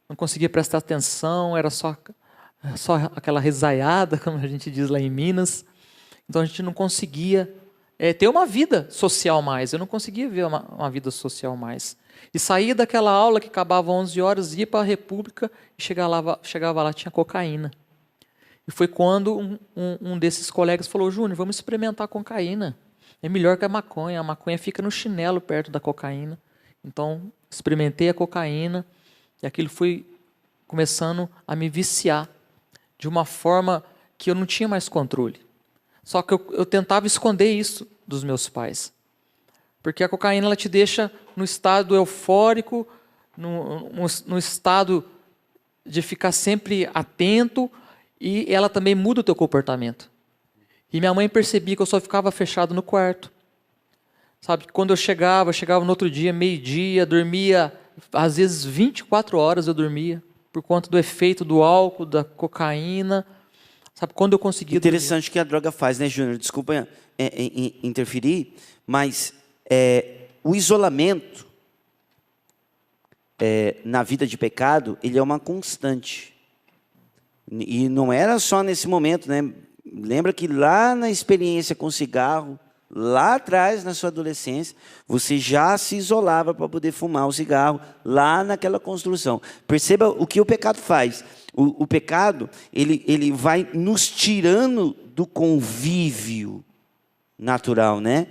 não conseguia prestar atenção, era só aquela risaiada, como a gente diz lá em Minas. Então a gente não conseguia ter uma vida social mais, eu não conseguia ver uma vida social mais. E saía daquela aula que acabava 11 horas, ia para a República, e chegava lá, tinha cocaína. E foi quando um desses colegas falou: Júnior, vamos experimentar a cocaína. É melhor que a maconha fica no chinelo perto da cocaína. Então, experimentei a cocaína, e aquilo foi começando a me viciar, de uma forma que eu não tinha mais controle. Só que eu tentava esconder isso dos meus pais. Porque a cocaína ela te deixa no estado eufórico, no estado de ficar sempre atento, e ela também muda o teu comportamento. E minha mãe percebia que eu só ficava fechado no quarto. Sabe, quando eu chegava no outro dia, meio-dia, dormia, às vezes 24 horas eu dormia, por conta do efeito do álcool, da cocaína. Sabe, quando eu conseguia...
Interessante o que a droga faz, né, Júnior? Desculpa interferir, mas o isolamento na vida de pecado, ele é uma constante. E não era só nesse momento, né? Lembra que lá na experiência com cigarro, lá atrás, na sua adolescência, você já se isolava para poder fumar o cigarro, lá naquela construção. Perceba o que o pecado faz. O pecado, ele vai nos tirando do convívio natural, né?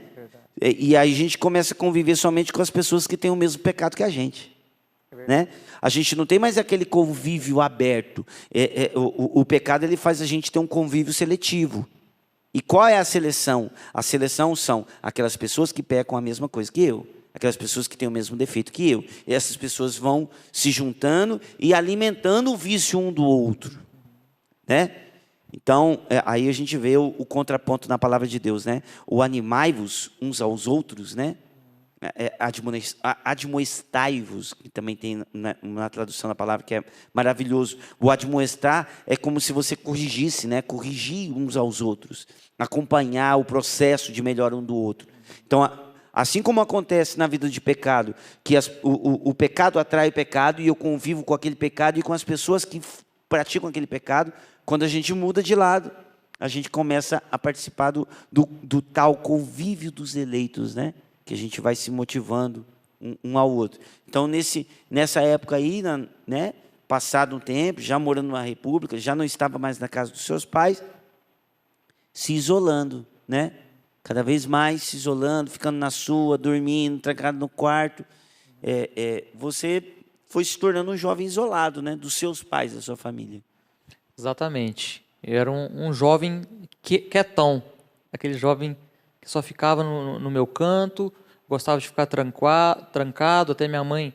E aí a gente começa a conviver somente com as pessoas que têm o mesmo pecado que a gente. Né? A gente não tem mais aquele convívio aberto. O pecado ele faz a gente ter um convívio seletivo. E qual é a seleção? A seleção são aquelas pessoas que pecam a mesma coisa que eu, aquelas pessoas que têm o mesmo defeito que eu. E essas pessoas vão se juntando e alimentando o vício um do outro, né? Então, aí a gente vê o contraponto na palavra de Deus, né? O animai-vos uns aos outros, né? Admoestai-vos, que também tem na tradução da palavra, que é maravilhoso. O admoestar é como se você corrigisse, né? Corrigir uns aos outros, acompanhar o processo de melhora um do outro. Então, assim como acontece na vida de pecado, que o pecado atrai o pecado, e eu convivo com aquele pecado e com as pessoas que praticam aquele pecado, quando a gente muda de lado, a gente começa a participar do tal convívio dos eleitos, né? Que a gente vai se motivando um ao outro. Então, nessa época aí, né, passado um tempo, já morando numa república, já não estava mais na casa dos seus pais, se isolando, né? Cada vez mais se isolando, ficando na sua, dormindo, trancado no quarto. Você foi se tornando um jovem isolado, né, dos seus pais, da sua família.
Exatamente. Eu era um jovem quietão, aquele jovem que só ficava no meu canto, gostava de ficar trancado, até minha mãe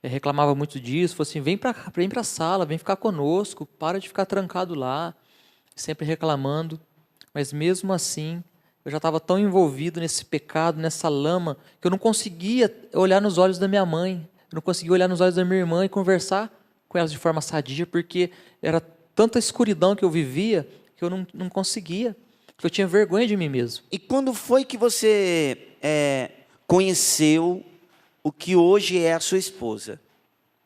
reclamava muito disso, falou assim, vem para a sala, vem ficar conosco, para de ficar trancado lá, sempre reclamando, mas mesmo assim, eu já estava tão envolvido nesse pecado, nessa lama, que eu não conseguia olhar nos olhos da minha mãe, eu não conseguia olhar nos olhos da minha irmã e conversar com elas de forma sadia, porque era tanta escuridão que eu vivia, que eu não conseguia, porque eu tinha vergonha de mim mesmo.
E quando foi que você conheceu o que hoje é a sua esposa,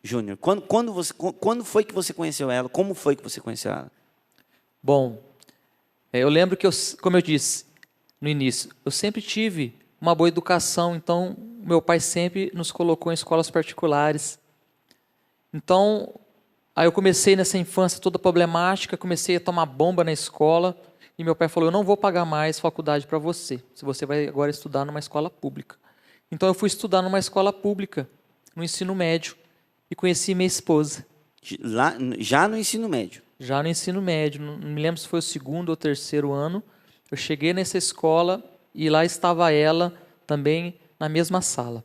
Júnior? Quando foi que você conheceu ela? Como foi que você conheceu ela?
Bom, eu lembro que, como eu disse no início, eu sempre tive uma boa educação, então meu pai sempre nos colocou em escolas particulares. Então, aí eu comecei nessa infância toda problemática, comecei a tomar bomba na escola, e meu pai falou, eu não vou pagar mais faculdade para você, se você vai agora estudar numa escola pública. Então eu fui estudar numa escola pública, no ensino médio, e conheci minha esposa.
Já no ensino médio? Já
no ensino médio, não me lembro se foi o 2º ou 3º ano, eu cheguei nessa escola e lá estava ela também na mesma sala.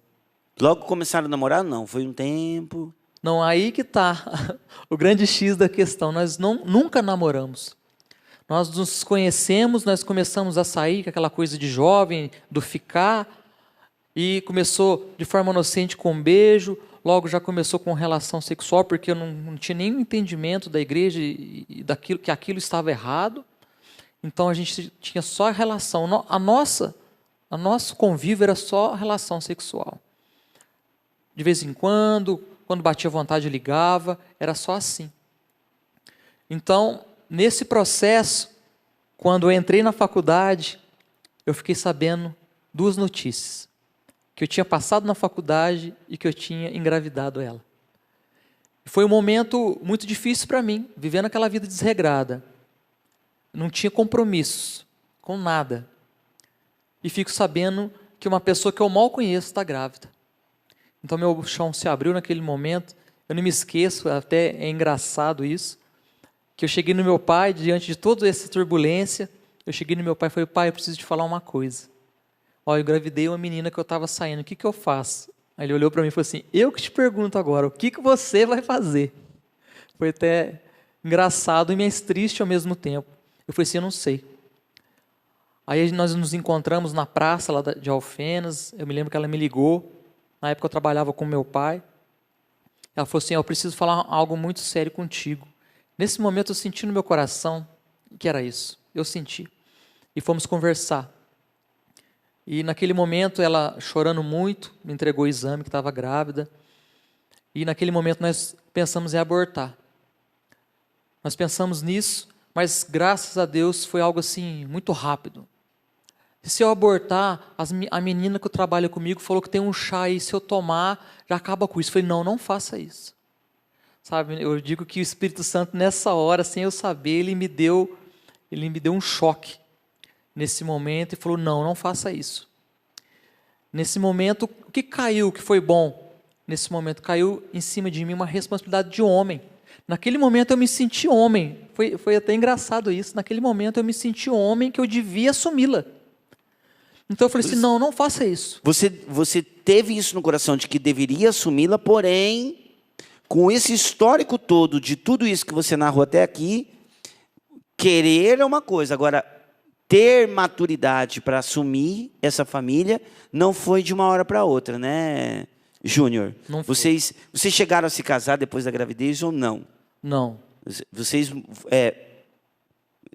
Logo começaram a namorar? Não, foi um tempo...
Não, aí que está o grande X da questão, nós nunca namoramos. Nós nos conhecemos, nós começamos a sair com aquela coisa de jovem, do ficar, e começou de forma inocente com um beijo, logo já começou com relação sexual, porque eu não tinha nenhum entendimento da igreja e daquilo, que aquilo estava errado. Então a gente tinha só relação, o nosso convívio era só relação sexual. De vez em quando batia vontade, eu ligava, era só assim. Então, nesse processo, quando eu entrei na faculdade, eu fiquei sabendo 2 notícias. Que eu tinha passado na faculdade e que eu tinha engravidado ela. Foi um momento muito difícil para mim, vivendo aquela vida desregrada. Não tinha compromissos com nada. E fico sabendo que uma pessoa que eu mal conheço está grávida. Então meu chão se abriu naquele momento. Eu não me esqueço, até é engraçado isso, que eu cheguei no meu pai, diante de toda essa turbulência, eu cheguei no meu pai e falei, pai, eu preciso te falar uma coisa. Eu engravidei uma menina que eu estava saindo, o que eu faço? Aí ele olhou para mim e falou assim, eu que te pergunto agora, o que você vai fazer? Foi até engraçado e mais triste ao mesmo tempo. Eu falei assim, eu não sei. Aí nós nos encontramos na praça lá de Alfenas, eu me lembro que ela me ligou, na época eu trabalhava com meu pai, ela falou assim, eu preciso falar algo muito sério contigo. Nesse momento eu senti no meu coração que era isso. Eu senti. E fomos conversar. E naquele momento, ela, chorando muito, me entregou o exame que estava grávida. E naquele momento nós pensamos em abortar. Nós pensamos nisso, mas graças a Deus foi algo assim, muito rápido. Se eu abortar, a menina que trabalha comigo falou que tem um chá aí, se eu tomar, já acaba com isso. Eu falei, não, não faça isso. Sabe, eu digo que o Espírito Santo, nessa hora, sem eu saber, ele me deu um choque nesse momento e falou, não, não faça isso. Nesse momento, o que caiu que foi bom? Nesse momento, caiu em cima de mim uma responsabilidade de homem. Naquele momento, eu me senti homem. Foi até engraçado isso. Naquele momento, eu me senti homem que eu devia assumi-la. Então eu falei assim, não, não faça isso.
Você teve isso no coração de que deveria assumi-la, porém, com esse histórico todo de tudo isso que você narrou até aqui, querer é uma coisa, agora ter maturidade para assumir essa família não foi de uma hora para outra, né, Júnior?
Não foi.
Vocês chegaram a se casar depois da gravidez ou não?
Não.
Vocês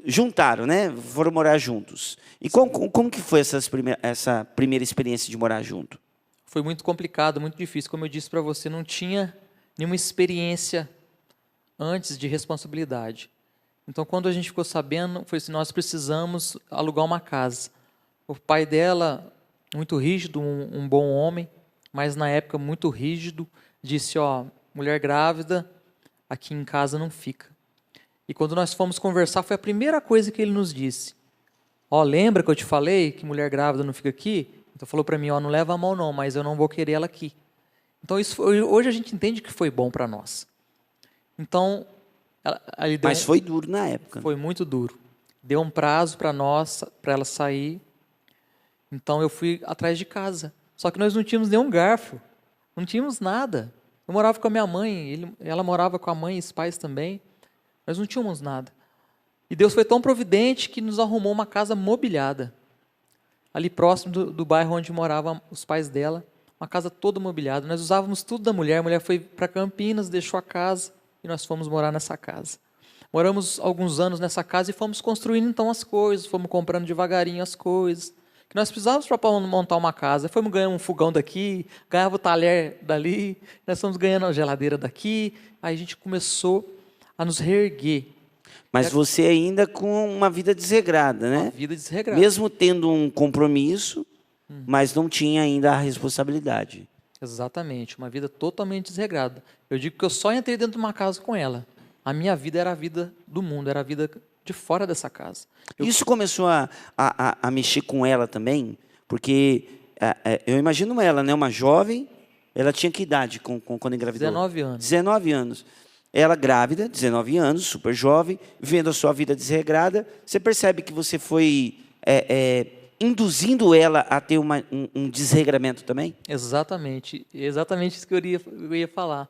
juntaram, né? Foram morar juntos. E como que foi essa primeira experiência de morar junto?
Foi muito complicado, muito difícil. Como eu disse para você, não tinha nenhuma experiência antes de responsabilidade. Então, quando a gente ficou sabendo, foi assim, nós precisamos alugar uma casa. O pai dela, muito rígido, um bom homem, mas na época muito rígido, disse, mulher grávida, aqui em casa não fica. E quando nós fomos conversar, foi a primeira coisa que ele nos disse. Lembra que eu te falei que mulher grávida não fica aqui? Então falou para mim, não leva a mão não, mas eu não vou querer ela aqui. Então hoje a gente entende que foi bom para nós. Então,
mas foi duro na época.
Foi muito duro. Deu um prazo para nós, para ela sair. Então eu fui atrás de casa. Só que nós não tínhamos nenhum garfo, não tínhamos nada. Eu morava com a minha mãe, ela morava com a mãe e os pais também. Nós não tínhamos nada. E Deus foi tão providente que nos arrumou uma casa mobiliada. Ali próximo do bairro onde moravam os pais dela. Uma casa toda mobiliada. Nós usávamos tudo da mulher. A mulher foi para Campinas, deixou a casa e nós fomos morar nessa casa. Moramos alguns anos nessa casa e fomos construindo então as coisas. Fomos comprando devagarinho as coisas que nós precisávamos para montar uma casa. Fomos ganhando um fogão daqui, ganhava o talher dali, nós fomos ganhando a geladeira daqui. Aí a gente começou a nos reerguer.
Mas você ainda com uma vida desregrada, né?
Uma vida desregrada.
Mesmo tendo um compromisso, mas não tinha ainda a responsabilidade.
Exatamente, uma vida totalmente desregrada. Eu digo que eu só entrei dentro de uma casa com ela. A minha vida era a vida do mundo, era a vida de fora dessa casa.
Isso começou a mexer com ela também? Porque eu imagino ela, né? Uma jovem, ela tinha que idade quando engravidou?
19 anos.
19 anos. Ela grávida, 19 anos, super jovem, vendo a sua vida desregrada, você percebe que você foi induzindo ela a ter um desregramento também?
Exatamente. Exatamente isso que eu ia falar.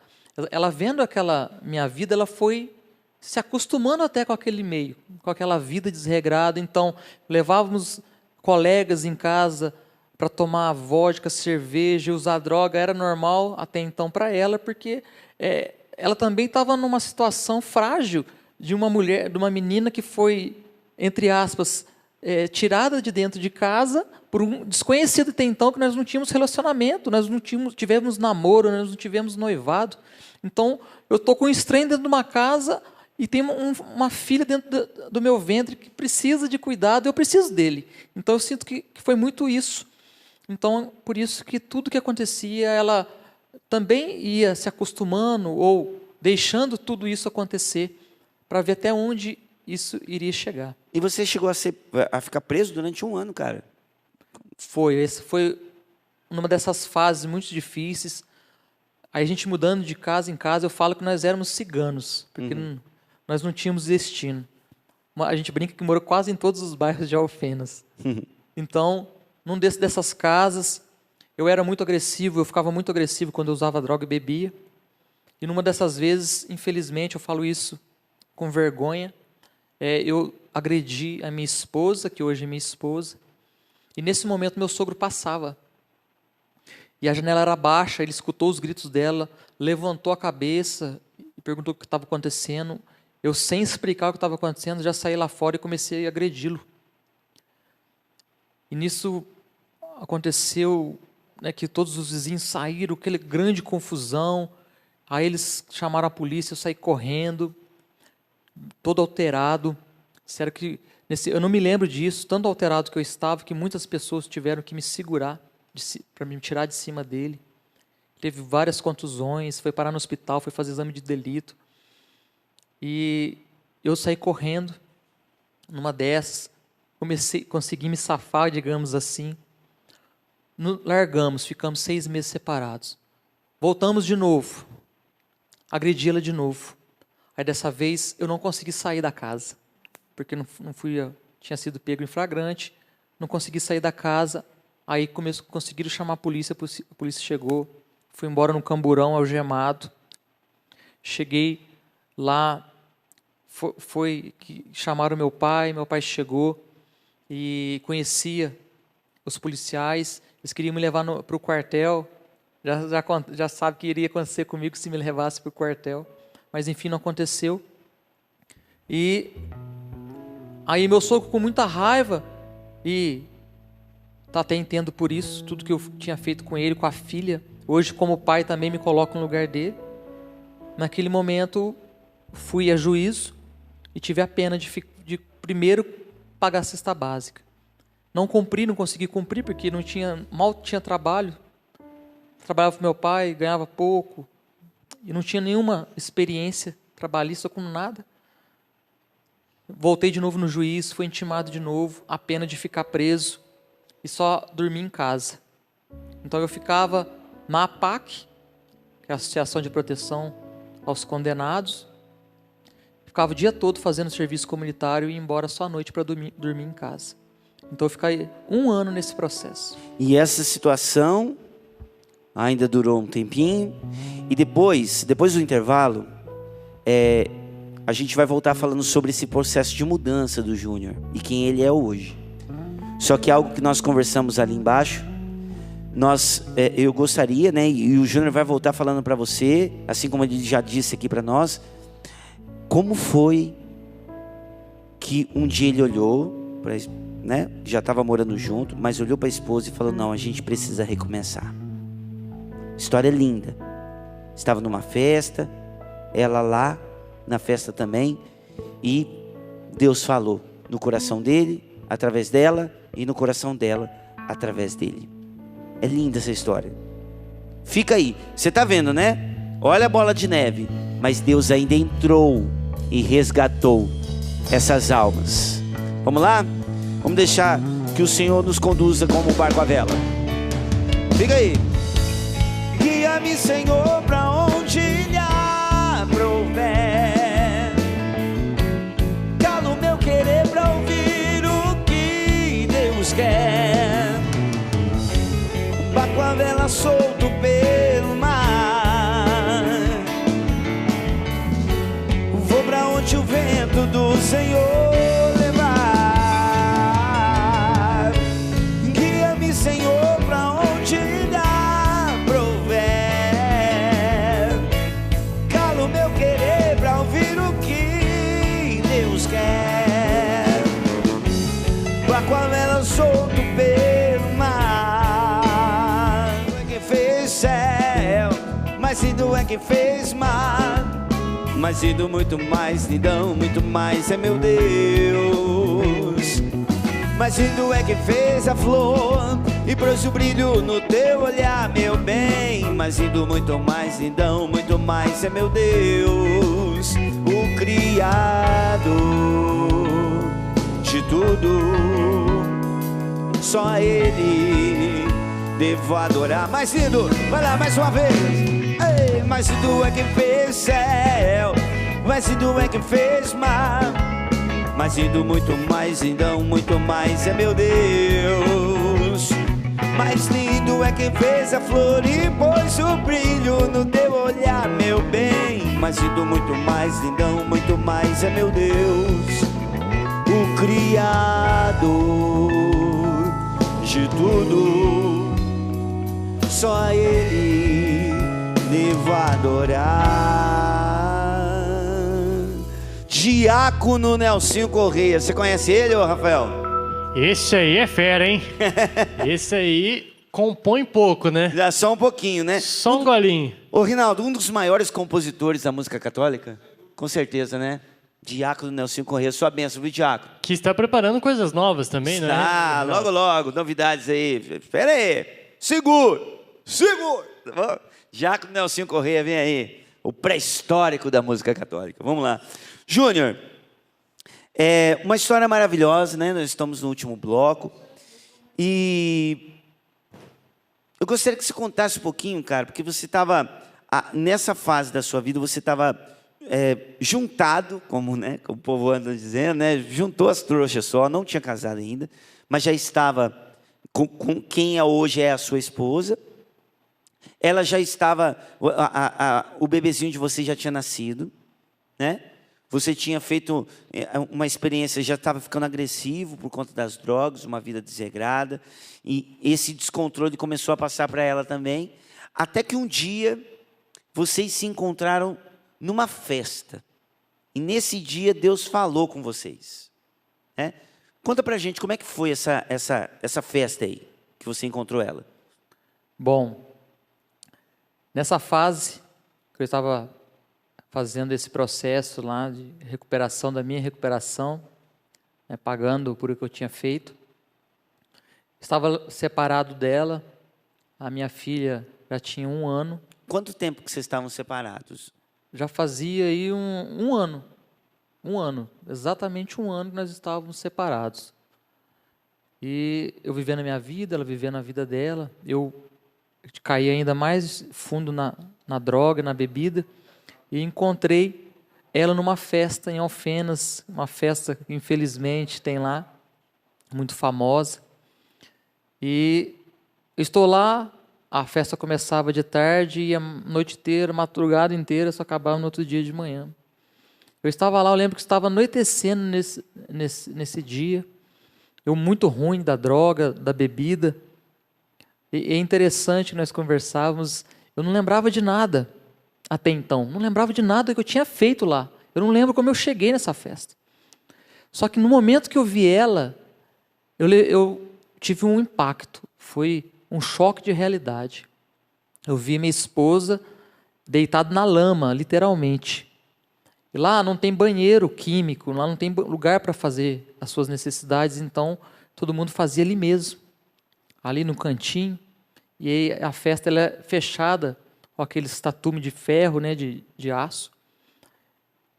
Ela vendo aquela minha vida, ela foi se acostumando até com aquele meio, com aquela vida desregrada. Então, levávamos colegas em casa para tomar vodka, cerveja, usar droga. Era normal até então para ela, porque ela também estava numa situação frágil de uma mulher, de uma menina que foi, entre aspas, tirada de dentro de casa por um desconhecido até então, que nós não tínhamos relacionamento, nós não tivemos namoro, nós não tivemos noivado. Então, eu estou com um estranho dentro de uma casa e tem uma filha dentro do meu ventre que precisa de cuidado, eu preciso dele. Então, eu sinto que foi muito isso. Então, por isso que tudo que acontecia, ela também ia se acostumando ou deixando tudo isso acontecer para ver até onde isso iria chegar.
E você chegou a ficar preso durante 1 ano, cara?
Foi uma dessas fases muito difíceis. Aí a gente mudando de casa em casa, eu falo que nós éramos ciganos, porque nós não tínhamos destino. A gente brinca que morou quase em todos os bairros de Alfenas. Então, num dessas casas, eu era muito agressivo, eu ficava muito agressivo quando eu usava droga e bebia. E numa dessas vezes, infelizmente, eu falo isso com vergonha, eu agredi a minha esposa, que hoje é minha esposa, e nesse momento meu sogro passava. E a janela era baixa, ele escutou os gritos dela, levantou a cabeça e perguntou o que estava acontecendo. Eu, sem explicar o que estava acontecendo, já saí lá fora e comecei a agredi-lo. E nisso aconteceu, né, que todos os vizinhos saíram, aquela grande confusão. Aí eles chamaram a polícia, eu saí correndo, todo alterado. Sério que eu não me lembro disso, tanto alterado que eu estava, que muitas pessoas tiveram que me segurar para me tirar de cima dele. Teve várias contusões, foi parar no hospital, foi fazer exame de delito. E eu saí correndo numa dessas, consegui me safar, digamos assim. Largamos, ficamos 6 meses separados. Voltamos de novo, agredi-la de novo. Aí dessa vez eu não consegui sair da casa, porque tinha sido pego em flagrante, não consegui sair da casa. Aí conseguiram chamar a polícia chegou, fui embora no camburão, algemado. Cheguei lá, foi que chamaram meu pai chegou e conhecia os policiais, eles queriam me levar para o quartel, já sabe que iria acontecer comigo se me levasse para o quartel, mas enfim, não aconteceu. E aí meu sogro, com muita raiva, e até entendo por isso, tudo que eu tinha feito com ele, com a filha, hoje como pai também me coloco no lugar dele. Naquele momento fui a juízo e tive a pena de primeiro pagar a cesta básica. Não consegui cumprir porque mal tinha trabalho. Trabalhava com meu pai, ganhava pouco e não tinha nenhuma experiência trabalhista com nada. Voltei de novo no juiz, fui intimado de novo, a pena de ficar preso e só dormir em casa. Então eu ficava na APAC, que é a Associação de Proteção aos Condenados, ficava o dia todo fazendo serviço comunitário e ia embora só à noite para dormir em casa. Então eu fiquei 1 ano nesse processo.
E essa situação ainda durou um tempinho, e depois do intervalo, a gente vai voltar falando sobre esse processo de mudança do Júnior e quem ele é hoje. Só que algo que nós conversamos ali embaixo, eu gostaria, né, e o Júnior vai voltar falando para você, assim como ele já disse aqui para nós, como foi que um dia ele olhou, né, já estava morando junto, mas olhou para a esposa e falou: não, a gente precisa recomeçar. História linda. Estava numa festa, ela lá na festa também, e Deus falou no coração dele, através dela, e no coração dela, através dele. É linda essa história. Fica aí, você está vendo, né? Olha a bola de neve. Mas Deus ainda entrou e resgatou essas almas. Vamos lá? Vamos deixar que o Senhor nos conduza como um barco à vela. Fica aí. Guia-me, Senhor, para onde lhe aprouver. Calo meu querer para ouvir o que Deus quer. Barco à vela solto pelo mar, vou para onde o vento do Senhor levar. Guia-me, Senhor, para onde lhe aprouver. Calo meu querer para ouvir o que Deus quer. Barco à vela solto pelo mar. É quem fez céu, mas lindo é quem fez mar. Mas lindo, muito mais lindão, muito mais é meu Deus. Mas lindo é quem fez a flor e pôs o brilho no teu olhar, meu bem. Mas lindo, muito mais lindão, muito mais é meu Deus. O Criador de tudo, só a Ele devo adorar. Mais lindo, vai lá mais uma vez. Ei, mais lindo é quem fez céu, mais lindo é quem fez mar. Mais lindo, muito mais lindão, muito mais é meu Deus. Mais lindo é quem fez a flor e pôs o brilho no teu olhar, meu bem. Mais lindo, muito mais lindão, muito mais é meu Deus. O Criador de tudo, só a Ele devo adorar. Diácono Nelsinho Correia. Você conhece ele, ô Rafael?
Esse aí é fera, hein? Esse aí compõe pouco, né?
Já só um pouquinho, né?
Só um golinho.
Ô, Rinaldo, um dos maiores compositores da música católica? Com certeza, né? Diácono Nelsinho Correia. Sua bênção, viu, Diácono?
Que está preparando coisas novas também, né?
Tá, logo, logo. Novidades aí. Espera aí. Segura. Tá bom? Diácono Nelsinho Correia, vem aí. O pré-histórico da música católica. Vamos lá. Júnior, uma história maravilhosa, né? Nós estamos no último bloco. E eu gostaria que você contasse um pouquinho, cara, porque você estava, nessa fase da sua vida, você estava juntado, como o povo anda dizendo, né? Juntou as trouxas só, não tinha casado ainda, mas já estava com quem hoje é a sua esposa. Ela já estava, o bebezinho de você já tinha nascido, né? Você tinha feito uma experiência, já estava ficando agressivo por conta das drogas, uma vida desregrada, e esse descontrole começou a passar para ela também, até que um dia vocês se encontraram numa festa, e nesse dia Deus falou com vocês, né? Conta pra gente como é que foi essa festa aí, que você encontrou ela.
Bom, nessa fase que eu estava fazendo esse processo lá de recuperação, da minha recuperação, né, pagando por o que eu tinha feito, estava separado dela, a minha filha já tinha 1 ano.
Quanto tempo que vocês estavam separados?
Já fazia aí um ano, exatamente 1 ano que nós estávamos separados. E eu vivendo a minha vida, ela vivendo a vida dela, eu caí ainda mais fundo na droga, na bebida, e encontrei ela numa festa em Alfenas, uma festa que infelizmente tem lá, muito famosa. E estou lá, a festa começava de tarde e a noite inteira, madrugada inteira, só acabava no outro dia de manhã. Eu estava lá, eu lembro que estava anoitecendo nesse dia, eu muito ruim da droga, da bebida. E é interessante que nós conversávamos, eu não lembrava de nada até então, não lembrava de nada que eu tinha feito lá. Eu não lembro como eu cheguei nessa festa. Só que no momento que eu vi ela, eu tive um impacto, foi um choque de realidade. Eu vi minha esposa deitada na lama, literalmente. E lá não tem banheiro químico, lá não tem lugar para fazer as suas necessidades, então todo mundo fazia ali mesmo, ali no cantinho. E aí a festa ela é fechada com aqueles tatume de ferro, né, de aço.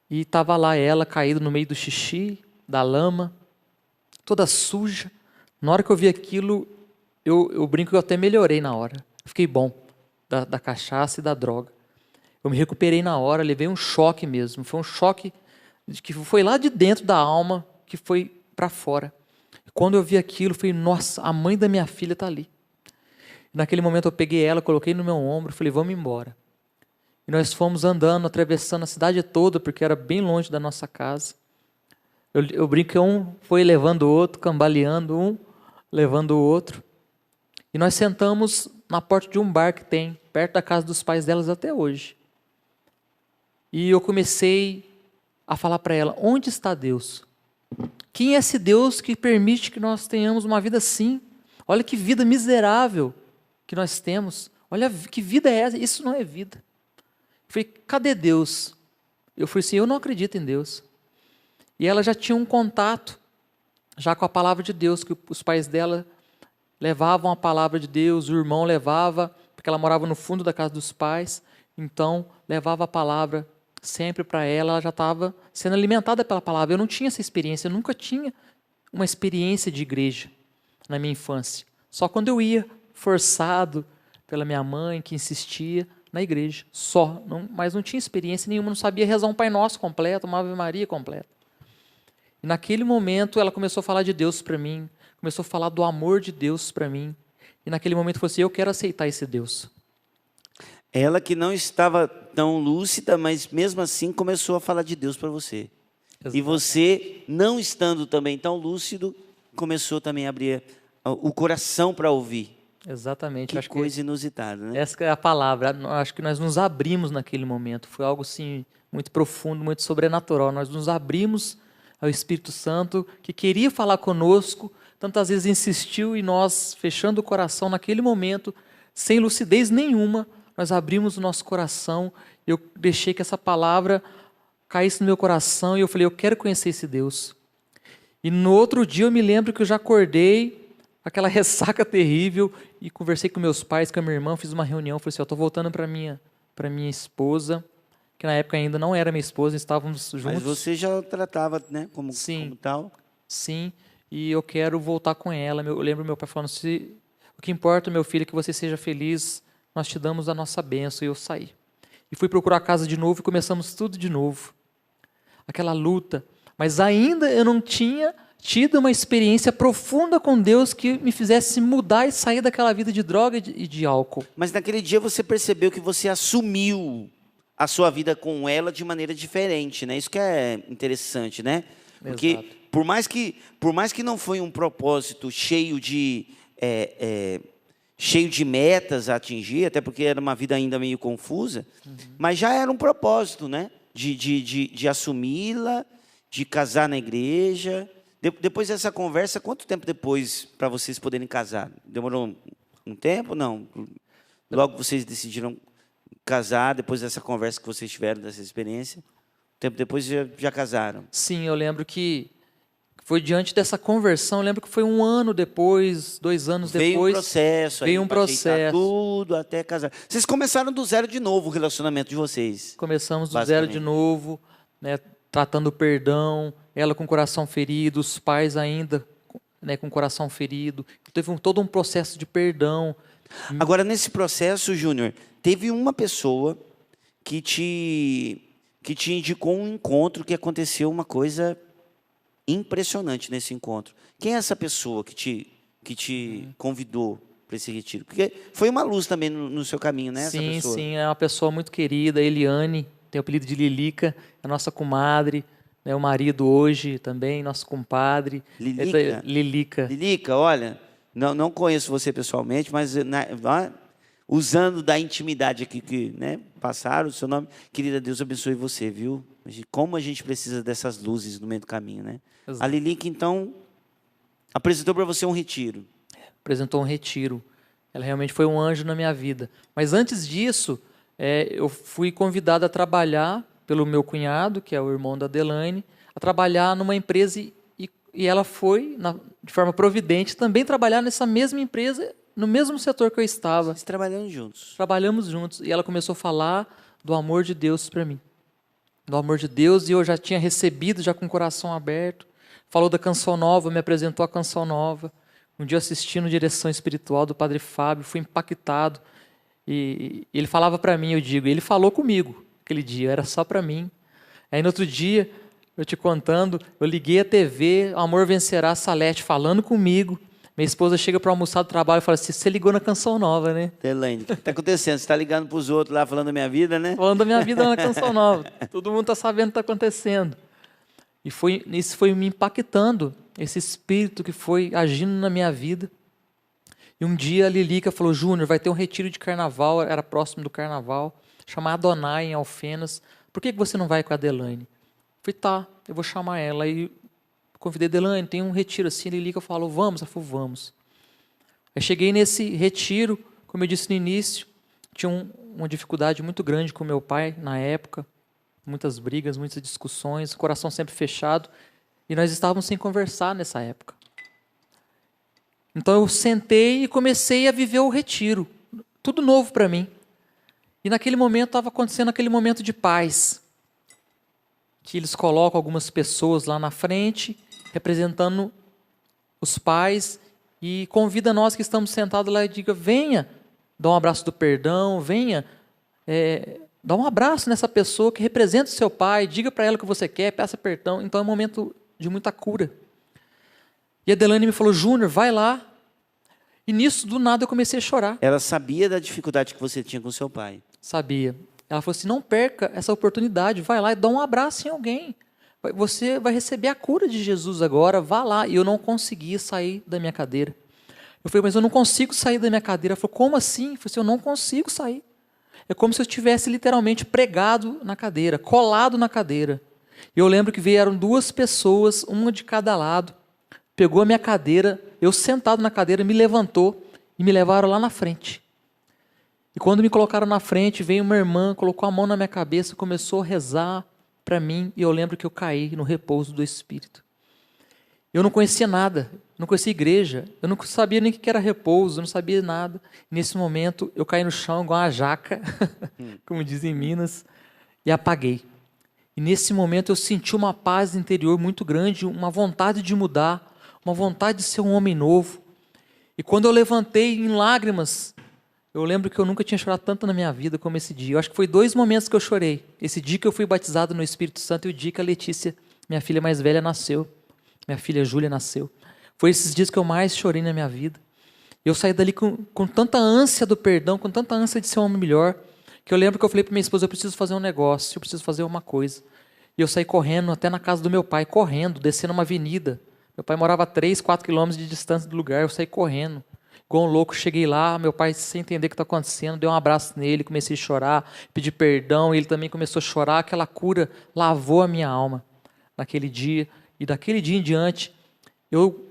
E estava lá ela caída no meio do xixi, da lama, toda suja. Na hora que eu vi aquilo, eu brinco que eu até melhorei na hora. Fiquei bom da cachaça e da droga. Eu me recuperei na hora, levei um choque mesmo. Foi um choque que foi lá de dentro da alma, que foi para fora. Quando eu vi aquilo, eu falei, nossa, a mãe da minha filha está ali. Naquele momento eu peguei ela, coloquei no meu ombro, falei, vamos embora. E nós fomos andando, atravessando a cidade toda, porque era bem longe da nossa casa. Eu brinco que um foi levando o outro, cambaleando, um levando o outro. E nós sentamos na porta de um bar que tem, perto da casa dos pais delas até hoje. E eu comecei a falar para ela, onde está Deus? Quem é esse Deus que permite que nós tenhamos uma vida assim? Olha que vida miserável que nós temos. Olha que vida é essa? Isso não é vida. Eu falei, cadê Deus? Eu falei assim, eu não acredito em Deus. E ela já tinha um contato, já com a palavra de Deus, que os pais dela levavam a palavra de Deus, o irmão levava, porque ela morava no fundo da casa dos pais, então levava a palavra sempre para ela, ela já estava sendo alimentada pela palavra. Eu não tinha essa experiência, eu nunca tinha uma experiência de igreja na minha infância. Só quando eu ia, forçado pela minha mãe, que insistia, na igreja, só. Mas não tinha experiência nenhuma, não sabia rezar um Pai Nosso completo, uma Ave Maria completa. E naquele momento ela começou a falar de Deus para mim, começou a falar do amor de Deus para mim. E naquele momento eu falei assim, eu quero aceitar esse Deus.
Ela que não estava tão lúcida, mas mesmo assim começou a falar de Deus para você. Exato. E você, não estando também tão lúcido, começou também a abrir o coração para ouvir.
Exatamente.
Que
Acho
coisa inusitada, né?
essa é a palavra. Acho que nós nos abrimos naquele momento. Foi algo assim muito profundo, muito sobrenatural. Nós nos abrimos ao Espírito Santo, que queria falar conosco, tantas vezes insistiu, e nós, fechando o coração naquele momento, sem lucidez nenhuma, nós abrimos o nosso coração. Eu deixei que essa palavra caísse no meu coração e eu falei, eu quero conhecer esse Deus. E no outro dia eu me lembro que eu já acordei, aquela ressaca terrível, e conversei com meus pais, com a minha irmã, fiz uma reunião, falei assim, eu estou voltando para minha esposa, que na época ainda não era minha esposa, estávamos juntos.
Mas você já tratava, né, como tal?
Sim, e eu quero voltar com ela. Eu lembro meu pai falando, o que importa, meu filho, é que você seja feliz, nós te damos a nossa bênção. E eu saí. E fui procurar a casa de novo e começamos tudo de novo. Aquela luta. Mas ainda eu não tinha tido uma experiência profunda com Deus que me fizesse mudar e sair daquela vida de droga e de álcool.
Mas naquele dia você percebeu que você assumiu a sua vida com ela de maneira diferente, né? Isso que é interessante, né? Porque
Exato.
por mais que não foi um propósito cheio de metas a atingir, até porque era uma vida ainda meio confusa, mas já era um propósito, né? De assumi-la, de casar na igreja. Depois dessa conversa, quanto tempo depois para vocês poderem casar? Demorou um tempo? Não. Logo vocês decidiram casar, depois dessa conversa que vocês tiveram, dessa experiência? Um tempo depois já casaram?
Sim, eu lembro que foi diante dessa conversão, eu lembro que foi 1 ano depois, 2 anos depois.
Veio um processo.
Veio um processo.
Tudo até casar. Vocês começaram do zero de novo o relacionamento de vocês.
Começamos do zero de novo, né, tratando o perdão, ela com o coração ferido, os pais ainda, né, com o coração ferido. Teve todo um processo de perdão.
Agora, nesse processo, Júnior, teve uma pessoa que te indicou um encontro que aconteceu uma coisa impressionante nesse encontro. Quem é essa pessoa que te convidou para esse retiro? Porque foi uma luz também no seu caminho, né? Essa pessoa.
Sim, é uma pessoa muito querida, Eliane, tem o apelido de Lilica, é nossa comadre, né, o marido hoje também, nosso compadre. Lilica.
Lilica, olha, não conheço você pessoalmente, mas usando da intimidade aqui que, né, passaram o seu nome, querida, Deus abençoe você, viu? Como a gente precisa dessas luzes no meio do caminho, né?
Exato.
A Lilica, então, apresentou para você um retiro.
Apresentou um retiro. Ela realmente foi um anjo na minha vida. Mas antes disso, eu fui convidado a trabalhar pelo meu cunhado, que é o irmão da Adelaine, a trabalhar numa empresa e ela foi, de forma providente, também trabalhar nessa mesma empresa, no mesmo setor que eu estava.
Vocês trabalhando juntos.
Trabalhamos juntos. E ela começou a falar do amor de Deus para mim. Do amor de Deus, e eu já tinha recebido, já com o coração aberto. Falou da Canção Nova, me apresentou a Canção Nova. Um dia eu assisti no Direção Espiritual do Padre Fábio, fui impactado. E ele falava para mim, ele falou comigo aquele dia, era só para mim. Aí no outro dia, eu te contando, eu liguei a TV, Amor Vencerá, Salete, falando comigo. Minha esposa chega para almoçar do trabalho e fala assim, você ligou na Canção Nova, né?
Elaine, o que está acontecendo? Você está ligando para os outros lá, falando da minha vida, né?
Falando da minha vida na Canção Nova. Todo mundo está sabendo o que está acontecendo. E isso foi me impactando, esse espírito que foi agindo na minha vida. E um dia a Lilica falou, Júnior, vai ter um retiro de carnaval, era próximo do carnaval, chamado Adonai, em Alfenas. Por que você não vai com a Adelaine? Falei, tá, eu vou chamar ela. Aí convidei a Adelaine, tem um retiro assim. A Lilica falou, vamos? Ela falou, vamos. Eu cheguei nesse retiro, como eu disse no início, tinha uma dificuldade muito grande com meu pai na época, muitas brigas, muitas discussões, o coração sempre fechado, e nós estávamos sem conversar nessa época. Então eu sentei e comecei a viver o retiro, tudo novo para mim. E naquele momento estava acontecendo aquele momento de paz, que eles colocam algumas pessoas lá na frente, representando os pais, e convida nós que estamos sentados lá e diga, venha, dá um abraço do perdão, venha, dá um abraço nessa pessoa que representa o seu pai, diga para ela o que você quer, peça perdão. Então é um momento de muita cura. E a Adelaine me falou, Júnior, vai lá. E nisso, do nada, eu comecei a chorar.
Ela sabia da dificuldade que você tinha com seu pai.
Sabia. Ela falou assim, não perca essa oportunidade, vai lá e dá um abraço em alguém. Você vai receber a cura de Jesus agora, vá lá. E eu não conseguia sair da minha cadeira. Eu falei, mas eu não consigo sair da minha cadeira. Ela falou, como assim? Eu falei assim, eu não consigo sair. É como se eu estivesse literalmente pregado na cadeira, colado na cadeira. E eu lembro que vieram 2 pessoas, uma de cada lado, pegou a minha cadeira, eu sentado na cadeira, me levantou e me levaram lá na frente. E quando me colocaram na frente, veio uma irmã, colocou a mão na minha cabeça, começou a rezar para mim, e eu lembro que eu caí no repouso do Espírito. Eu não conhecia nada, não conhecia igreja, eu não sabia nem o que era repouso, eu não sabia nada. Nesse momento, eu caí no chão igual uma jaca, como dizem em Minas, e apaguei. E nesse momento eu senti uma paz interior muito grande, uma vontade de mudar, uma vontade de ser um homem novo. E quando eu levantei em lágrimas, eu lembro que eu nunca tinha chorado tanto na minha vida como esse dia. Eu acho que foi 2 momentos que eu chorei. Esse dia que eu fui batizado no Espírito Santo e o dia que a Letícia, minha filha mais velha, nasceu. Minha filha Júlia nasceu. Foi esses dias que eu mais chorei na minha vida. Eu saí dali com tanta ânsia do perdão, com tanta ânsia de ser um homem melhor, que eu lembro que eu falei para minha esposa, eu preciso fazer um negócio, eu preciso fazer uma coisa. E eu saí correndo até na casa do meu pai, correndo, descendo uma avenida. Meu pai morava a 3, 4 quilômetros de distância do lugar, eu saí correndo. Igual um louco, cheguei lá, meu pai, sem entender o que está acontecendo, dei um abraço nele, comecei a chorar, pedi perdão, ele também começou a chorar, aquela cura lavou a minha alma naquele dia. E daquele dia em diante, eu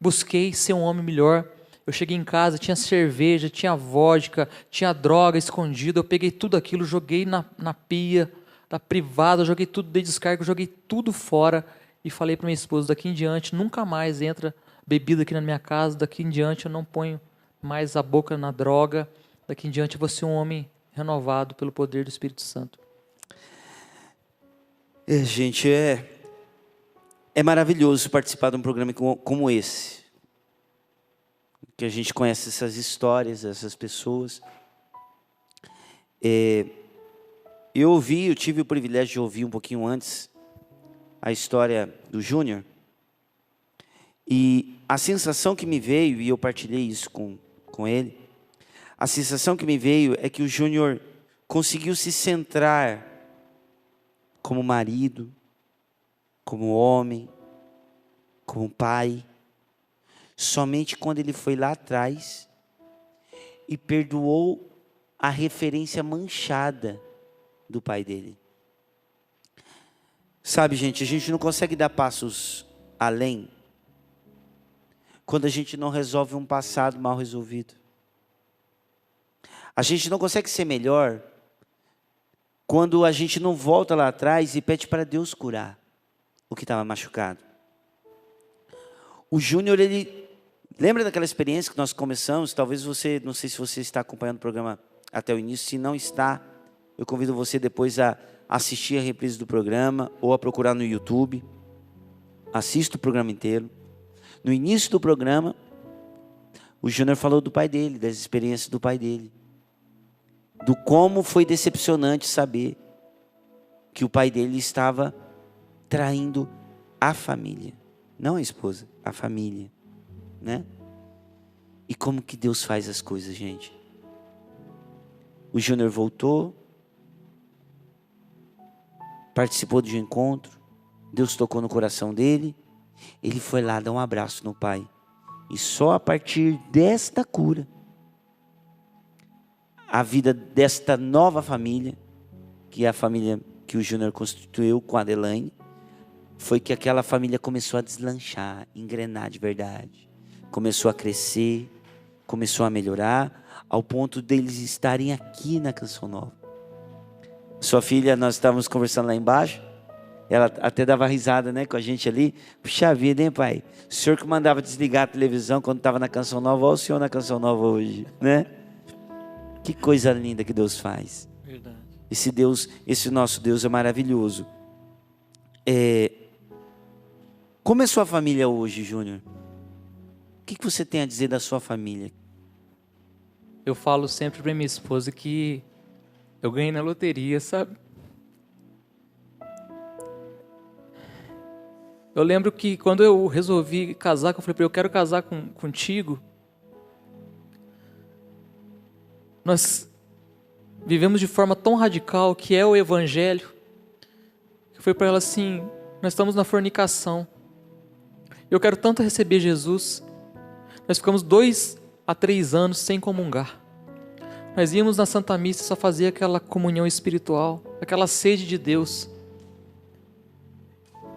busquei ser um homem melhor. Eu cheguei em casa, tinha cerveja, tinha vodka, tinha droga escondida. Eu peguei tudo aquilo, joguei na pia da privada, joguei tudo, dei descarga, joguei tudo fora e falei para minha esposa, daqui em diante nunca mais entra bebida aqui na minha casa, daqui em diante eu não ponho mais a boca na droga, daqui em diante eu vou ser um homem renovado pelo poder do Espírito Santo.
Gente, é maravilhoso participar de um programa como esse, que a gente conhece essas histórias, essas pessoas. Eu tive o privilégio de ouvir um pouquinho antes a história do Júnior, e a sensação que me veio, e eu partilhei isso com ele, a sensação que me veio é que o Júnior conseguiu se centrar como marido, como homem, como pai, somente quando ele foi lá atrás e perdoou a referência manchada do pai dele. Sabe, gente, a gente não consegue dar passos além quando a gente não resolve um passado mal resolvido. A gente não consegue ser melhor quando a gente não volta lá atrás e pede para Deus curar o que estava machucado. O Júnior, ele lembra daquela experiência que nós começamos? Talvez você, não sei se você está acompanhando o programa até o início. Se não está, eu convido você depois a assistir a reprise do programa ou a procurar no YouTube. Assista o programa inteiro. No início do programa, o Júnior falou do pai dele, das experiências do pai dele. Do como foi decepcionante saber que o pai dele estava traindo a família. Não a esposa, a família, né? E como que Deus faz as coisas, gente? O Júnior voltou, participou de um encontro, Deus tocou no coração dele, ele foi lá dar um abraço no pai. E só a partir desta cura, a vida desta nova família, que é a família que o Júnior constituiu com a Adelaine, foi que aquela família começou a deslanchar, engrenar de verdade. Começou a crescer, começou a melhorar, ao ponto deles estarem aqui na Canção Nova. Sua filha, nós estávamos conversando lá embaixo, ela até dava risada, né, com a gente ali. Puxa vida, hein, pai? O senhor que mandava desligar a televisão quando estava na Canção Nova, olha o senhor na Canção Nova hoje, né? Que coisa linda que Deus faz.
Verdade.
Esse nosso Deus é maravilhoso. Como é sua família hoje, Júnior? O que você tem a dizer da sua família?
Eu falo sempre para minha esposa que eu ganhei na loteria, sabe? Eu lembro que quando eu resolvi casar, que eu falei para eu quero casar contigo, nós vivemos de forma tão radical que é o evangelho. Eu falei para ela assim, nós estamos na fornicação. Eu quero tanto receber Jesus. Nós ficamos 2 a 3 anos sem comungar. Nós íamos na Santa Missa, só fazia aquela comunhão espiritual, aquela sede de Deus.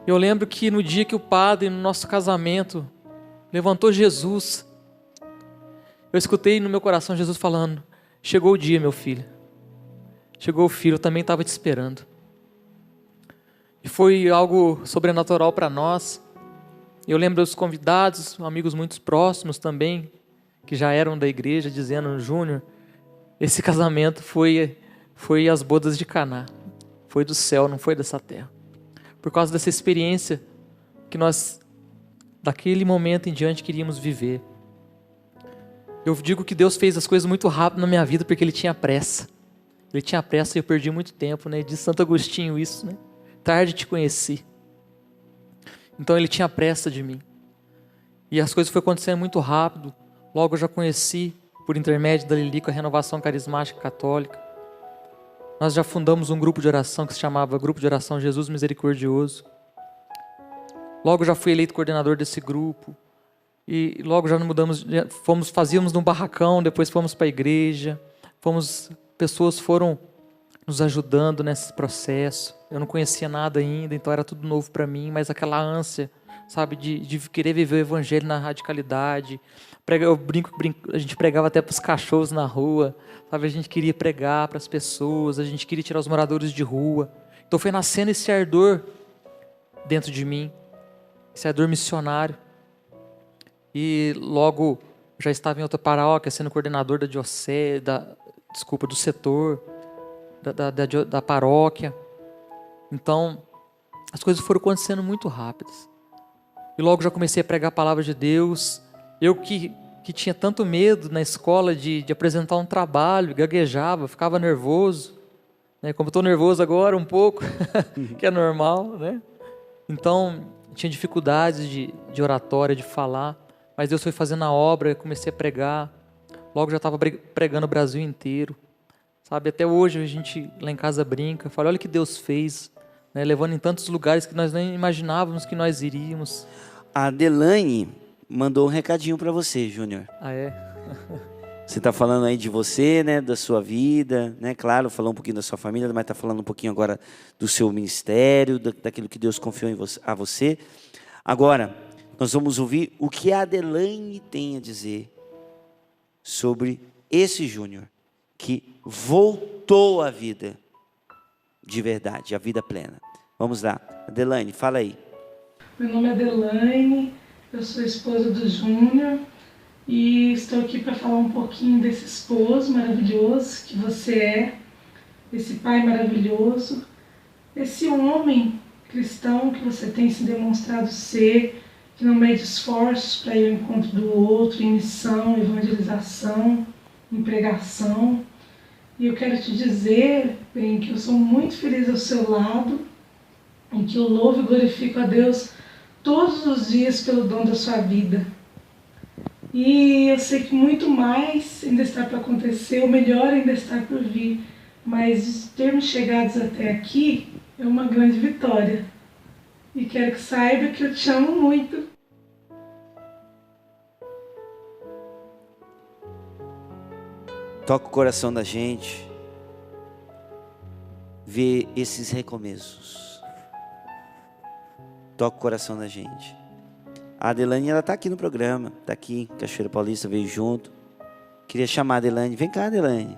Eu lembro que no dia que o padre, no nosso casamento, levantou Jesus, eu escutei no meu coração Jesus falando: chegou o dia, meu filho. Chegou o filho, eu também estava te esperando. E foi algo sobrenatural para nós. Eu lembro dos convidados, amigos muito próximos também, que já eram da igreja, dizendo: Júnior, esse casamento foi as bodas de Caná. Foi do céu, não foi dessa terra. Por causa dessa experiência que nós, daquele momento em diante, queríamos viver. Eu digo que Deus fez as coisas muito rápido na minha vida porque Ele tinha pressa. Ele tinha pressa e eu perdi muito tempo, né? Diz Santo Agostinho isso, né? Tarde te conheci. Então Ele tinha pressa de mim. E as coisas foram acontecendo muito rápido. Logo eu já conheci, por intermédio da Lilica, a Renovação Carismática Católica. Nós já fundamos um grupo de oração que se chamava Grupo de Oração Jesus Misericordioso. Logo já fui eleito coordenador desse grupo. E logo já mudamos, fazíamos num barracão, depois fomos para a igreja. Pessoas foram nos ajudando nesse processo. Eu não conhecia nada ainda, então era tudo novo para mim, mas aquela ânsia, sabe, de querer viver o evangelho na radicalidade. Eu brinco, a gente pregava até para os cachorros na rua, sabe? A gente queria pregar para as pessoas, a gente queria tirar os moradores de rua. Então foi nascendo esse ardor dentro de mim, esse ardor missionário. E logo já estava em outra paróquia, sendo coordenador da diocese, do setor, da paróquia. Então, as coisas foram acontecendo muito rápidas. E logo já comecei a pregar a palavra de Deus. Eu que tinha tanto medo na escola de apresentar um trabalho, gaguejava, ficava nervoso. Né? Como estou nervoso agora um pouco, que é normal, né? Então, tinha dificuldades de oratória, de falar. Mas Deus foi fazendo a obra, eu comecei a pregar. Logo já estava pregando o Brasil inteiro. Sabe, até hoje a gente lá em casa brinca, fala: olha o que Deus fez, né? Levando em tantos lugares que nós nem imaginávamos que nós iríamos.
A Adelaine mandou um recadinho para você, Júnior.
Ah, é?
Você está falando aí de você, né, da sua vida, né? Claro, falou um pouquinho da sua família, mas está falando um pouquinho agora do seu ministério, daquilo que Deus confiou a você. Agora, nós vamos ouvir o que a Adelaine tem a dizer sobre esse Júnior que voltou à vida de verdade, à vida plena. Vamos lá, Adelaine, fala aí.
Meu nome é Adelaine, eu sou esposa do Júnior e estou aqui para falar um pouquinho desse esposo maravilhoso que você é, esse pai maravilhoso, esse homem cristão que você tem se demonstrado ser, que não mede esforços para ir ao encontro do outro, em missão, evangelização, em pregação. E eu quero te dizer, bem, que eu sou muito feliz ao seu lado e que eu louvo e glorifico a Deus todos os dias pelo dom da sua vida. E eu sei que muito mais ainda está para acontecer, o melhor ainda está por vir, mas termos chegados até aqui é uma grande vitória. E quero que saiba que eu te amo muito.
Toca o coração da gente, vê esses recomeços. Toca o coração da gente. A Adelaine, ela está aqui no programa, está aqui, Cachoeira Paulista, veio junto. Queria chamar a Adelaine. Vem cá, Adelaine.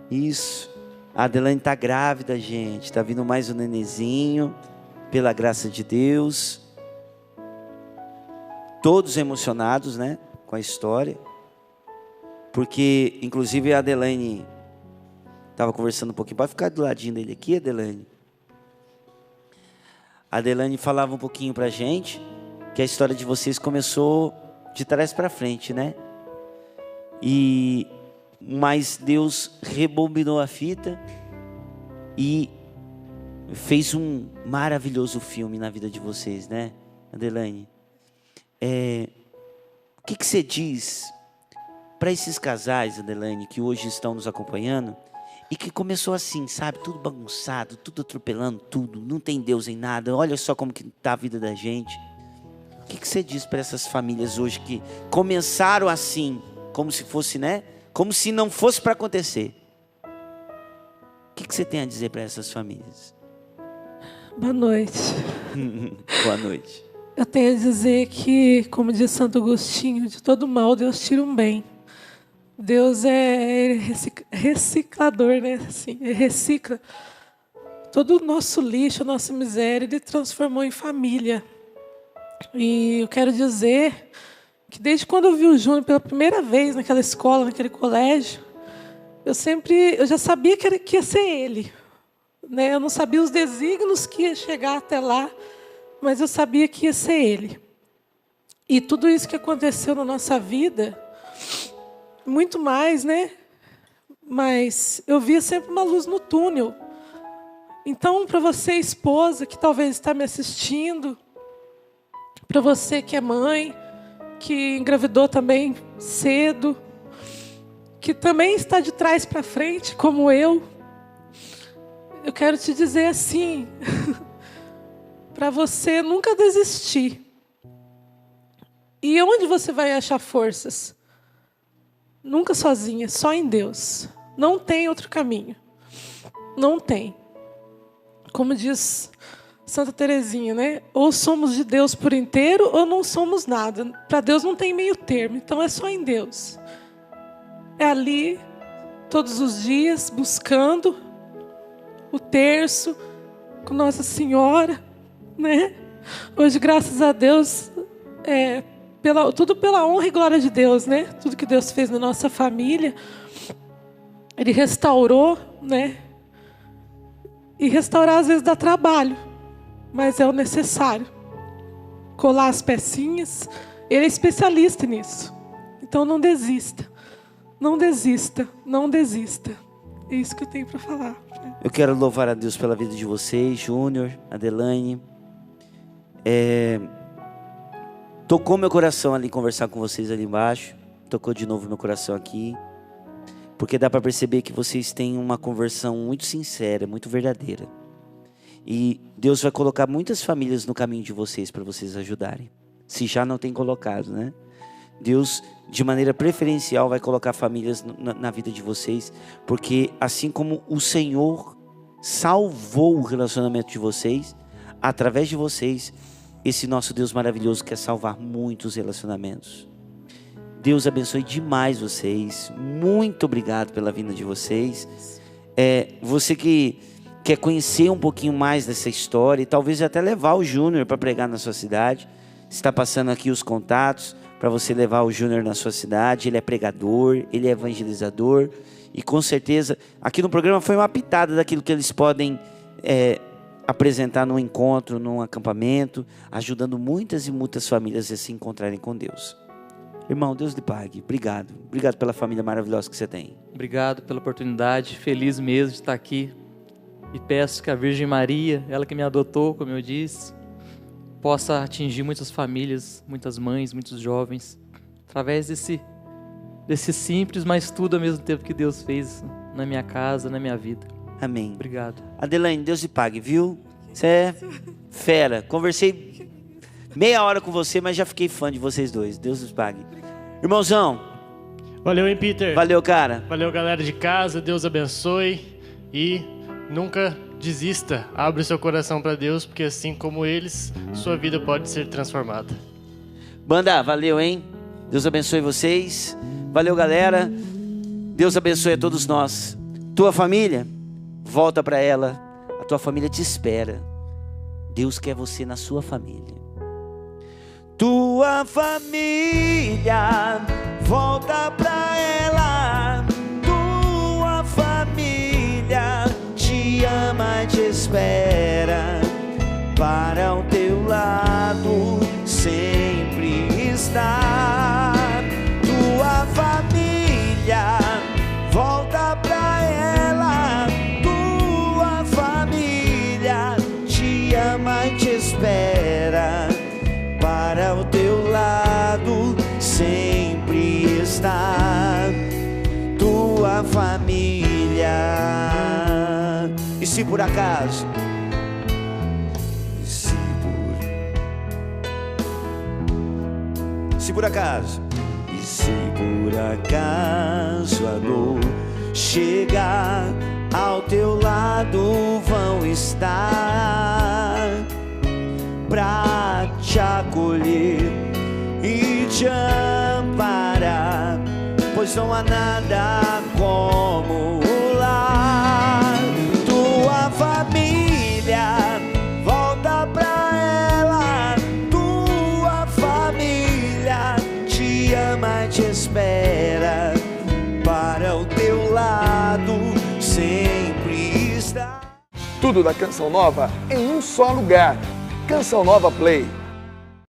Isso. A Adelaine está grávida, gente. Está vindo mais um nenenzinho, pela graça de Deus. Todos emocionados, né, com a história. Porque, inclusive, a Adelaine estava conversando um pouquinho. Pode ficar do ladinho dele aqui, Adelaine. A Adelaine falava um pouquinho pra gente que a história de vocês começou de trás para frente, né? Mas Deus rebobinou a fita e fez um maravilhoso filme na vida de vocês, né, Adelaine? O que você diz para esses casais, Adelaine, que hoje estão nos acompanhando e que começou assim, sabe? Tudo bagunçado, tudo atropelando tudo, não tem Deus em nada. Olha só como que tá a vida da gente. O que você diz para essas famílias hoje que começaram assim, como se fosse, né? Como se não fosse para acontecer. O que você tem a dizer para essas famílias?
Boa noite.
Boa noite.
Eu tenho a dizer que, como diz Santo Agostinho, de todo mal Deus tira um bem. Deus é reciclador, né? Assim, ele recicla todo o nosso lixo, a nossa miséria, ele transformou em família. E eu quero dizer que desde quando eu vi o Júnior pela primeira vez naquela escola, naquele colégio, eu já sabia que ia ser ele, né? Eu não sabia os desígnios que ia chegar até lá, mas eu sabia que ia ser ele. E tudo isso que aconteceu na nossa vida, muito mais, né? Mas eu via sempre uma luz no túnel. Então, para você, esposa, que talvez está me assistindo, para você que é mãe, que engravidou também cedo, que também está de trás para frente, como eu quero te dizer assim, para você nunca desistir. E onde você vai achar forças? Nunca sozinha, só em Deus. Não tem outro caminho. Não tem. Como diz Santa Teresinha, né? Ou somos de Deus por inteiro ou não somos nada. Para Deus não tem meio termo. Então é só em Deus. É ali, todos os dias, buscando o terço com Nossa Senhora, né? Hoje, graças a Deus, tudo pela honra e glória de Deus, né? Tudo que Deus fez na nossa família, Ele restaurou, né? E restaurar às vezes dá trabalho, mas é o necessário. Colar as pecinhas, Ele é especialista nisso. Então não desista, não desista, não desista. É isso que eu tenho para falar.
Eu quero louvar a Deus pela vida de vocês, Júnior, Adelaine. Tocou meu coração ali conversar com vocês ali embaixo. Tocou de novo meu coração aqui. Porque dá para perceber que vocês têm uma conversão muito sincera, muito verdadeira. E Deus vai colocar muitas famílias no caminho de vocês para vocês ajudarem. Se já não tem colocado, né? Deus, de maneira preferencial, vai colocar famílias na vida de vocês. Porque assim como o Senhor salvou o relacionamento de vocês, através de vocês, esse nosso Deus maravilhoso quer salvar muitos relacionamentos. Deus abençoe demais vocês. Muito obrigado pela vinda de vocês. Você que quer conhecer um pouquinho mais dessa história e talvez até levar o Júnior para pregar na sua cidade, está passando aqui os contatos para você levar o Júnior na sua cidade. Ele é pregador, ele é evangelizador e com certeza aqui no programa foi uma pitada daquilo que eles podem apresentar num encontro, num acampamento, ajudando muitas e muitas famílias a se encontrarem com Deus. Irmão, Deus lhe pague. Obrigado. Obrigado pela família maravilhosa que você tem.
Obrigado pela oportunidade. Feliz mesmo de estar aqui. E peço que a Virgem Maria, ela que me adotou, como eu disse, possa atingir muitas famílias, muitas mães, muitos jovens, através desse simples, mas tudo ao mesmo tempo que Deus fez na minha casa, na minha vida.
Amém.
Obrigado.
Adelaine, Deus lhe pague, viu? Você é fera. Conversei meia hora com você, mas já fiquei fã de vocês dois. Deus lhe pague. Irmãozão.
Valeu, hein, Peter?
Valeu, cara.
Valeu, galera de casa. Deus abençoe. E nunca desista. Abre seu coração para Deus, porque assim como eles, sua vida pode ser transformada.
Banda, valeu, hein? Deus abençoe vocês. Valeu, galera. Deus abençoe a todos nós. Tua família, volta para ela. A tua família te espera. Deus quer você na sua família. Tua família, volta pra ela. Tua família te ama e te espera. Para o teu lado sempre está. Tua família, volta pra ela. Tua família te ama e te espera. Para o teu lado sempre está tua família. E se por acaso, por acaso a dor chegar ao teu lado, vão estar pra te acolher e te amparar, pois não há nada como o lar. Tua família, volta pra ela. Tua família te ama e te espera, para o teu lado sempre está.
Tudo da Canção Nova em um só lugar. Canção Nova Play.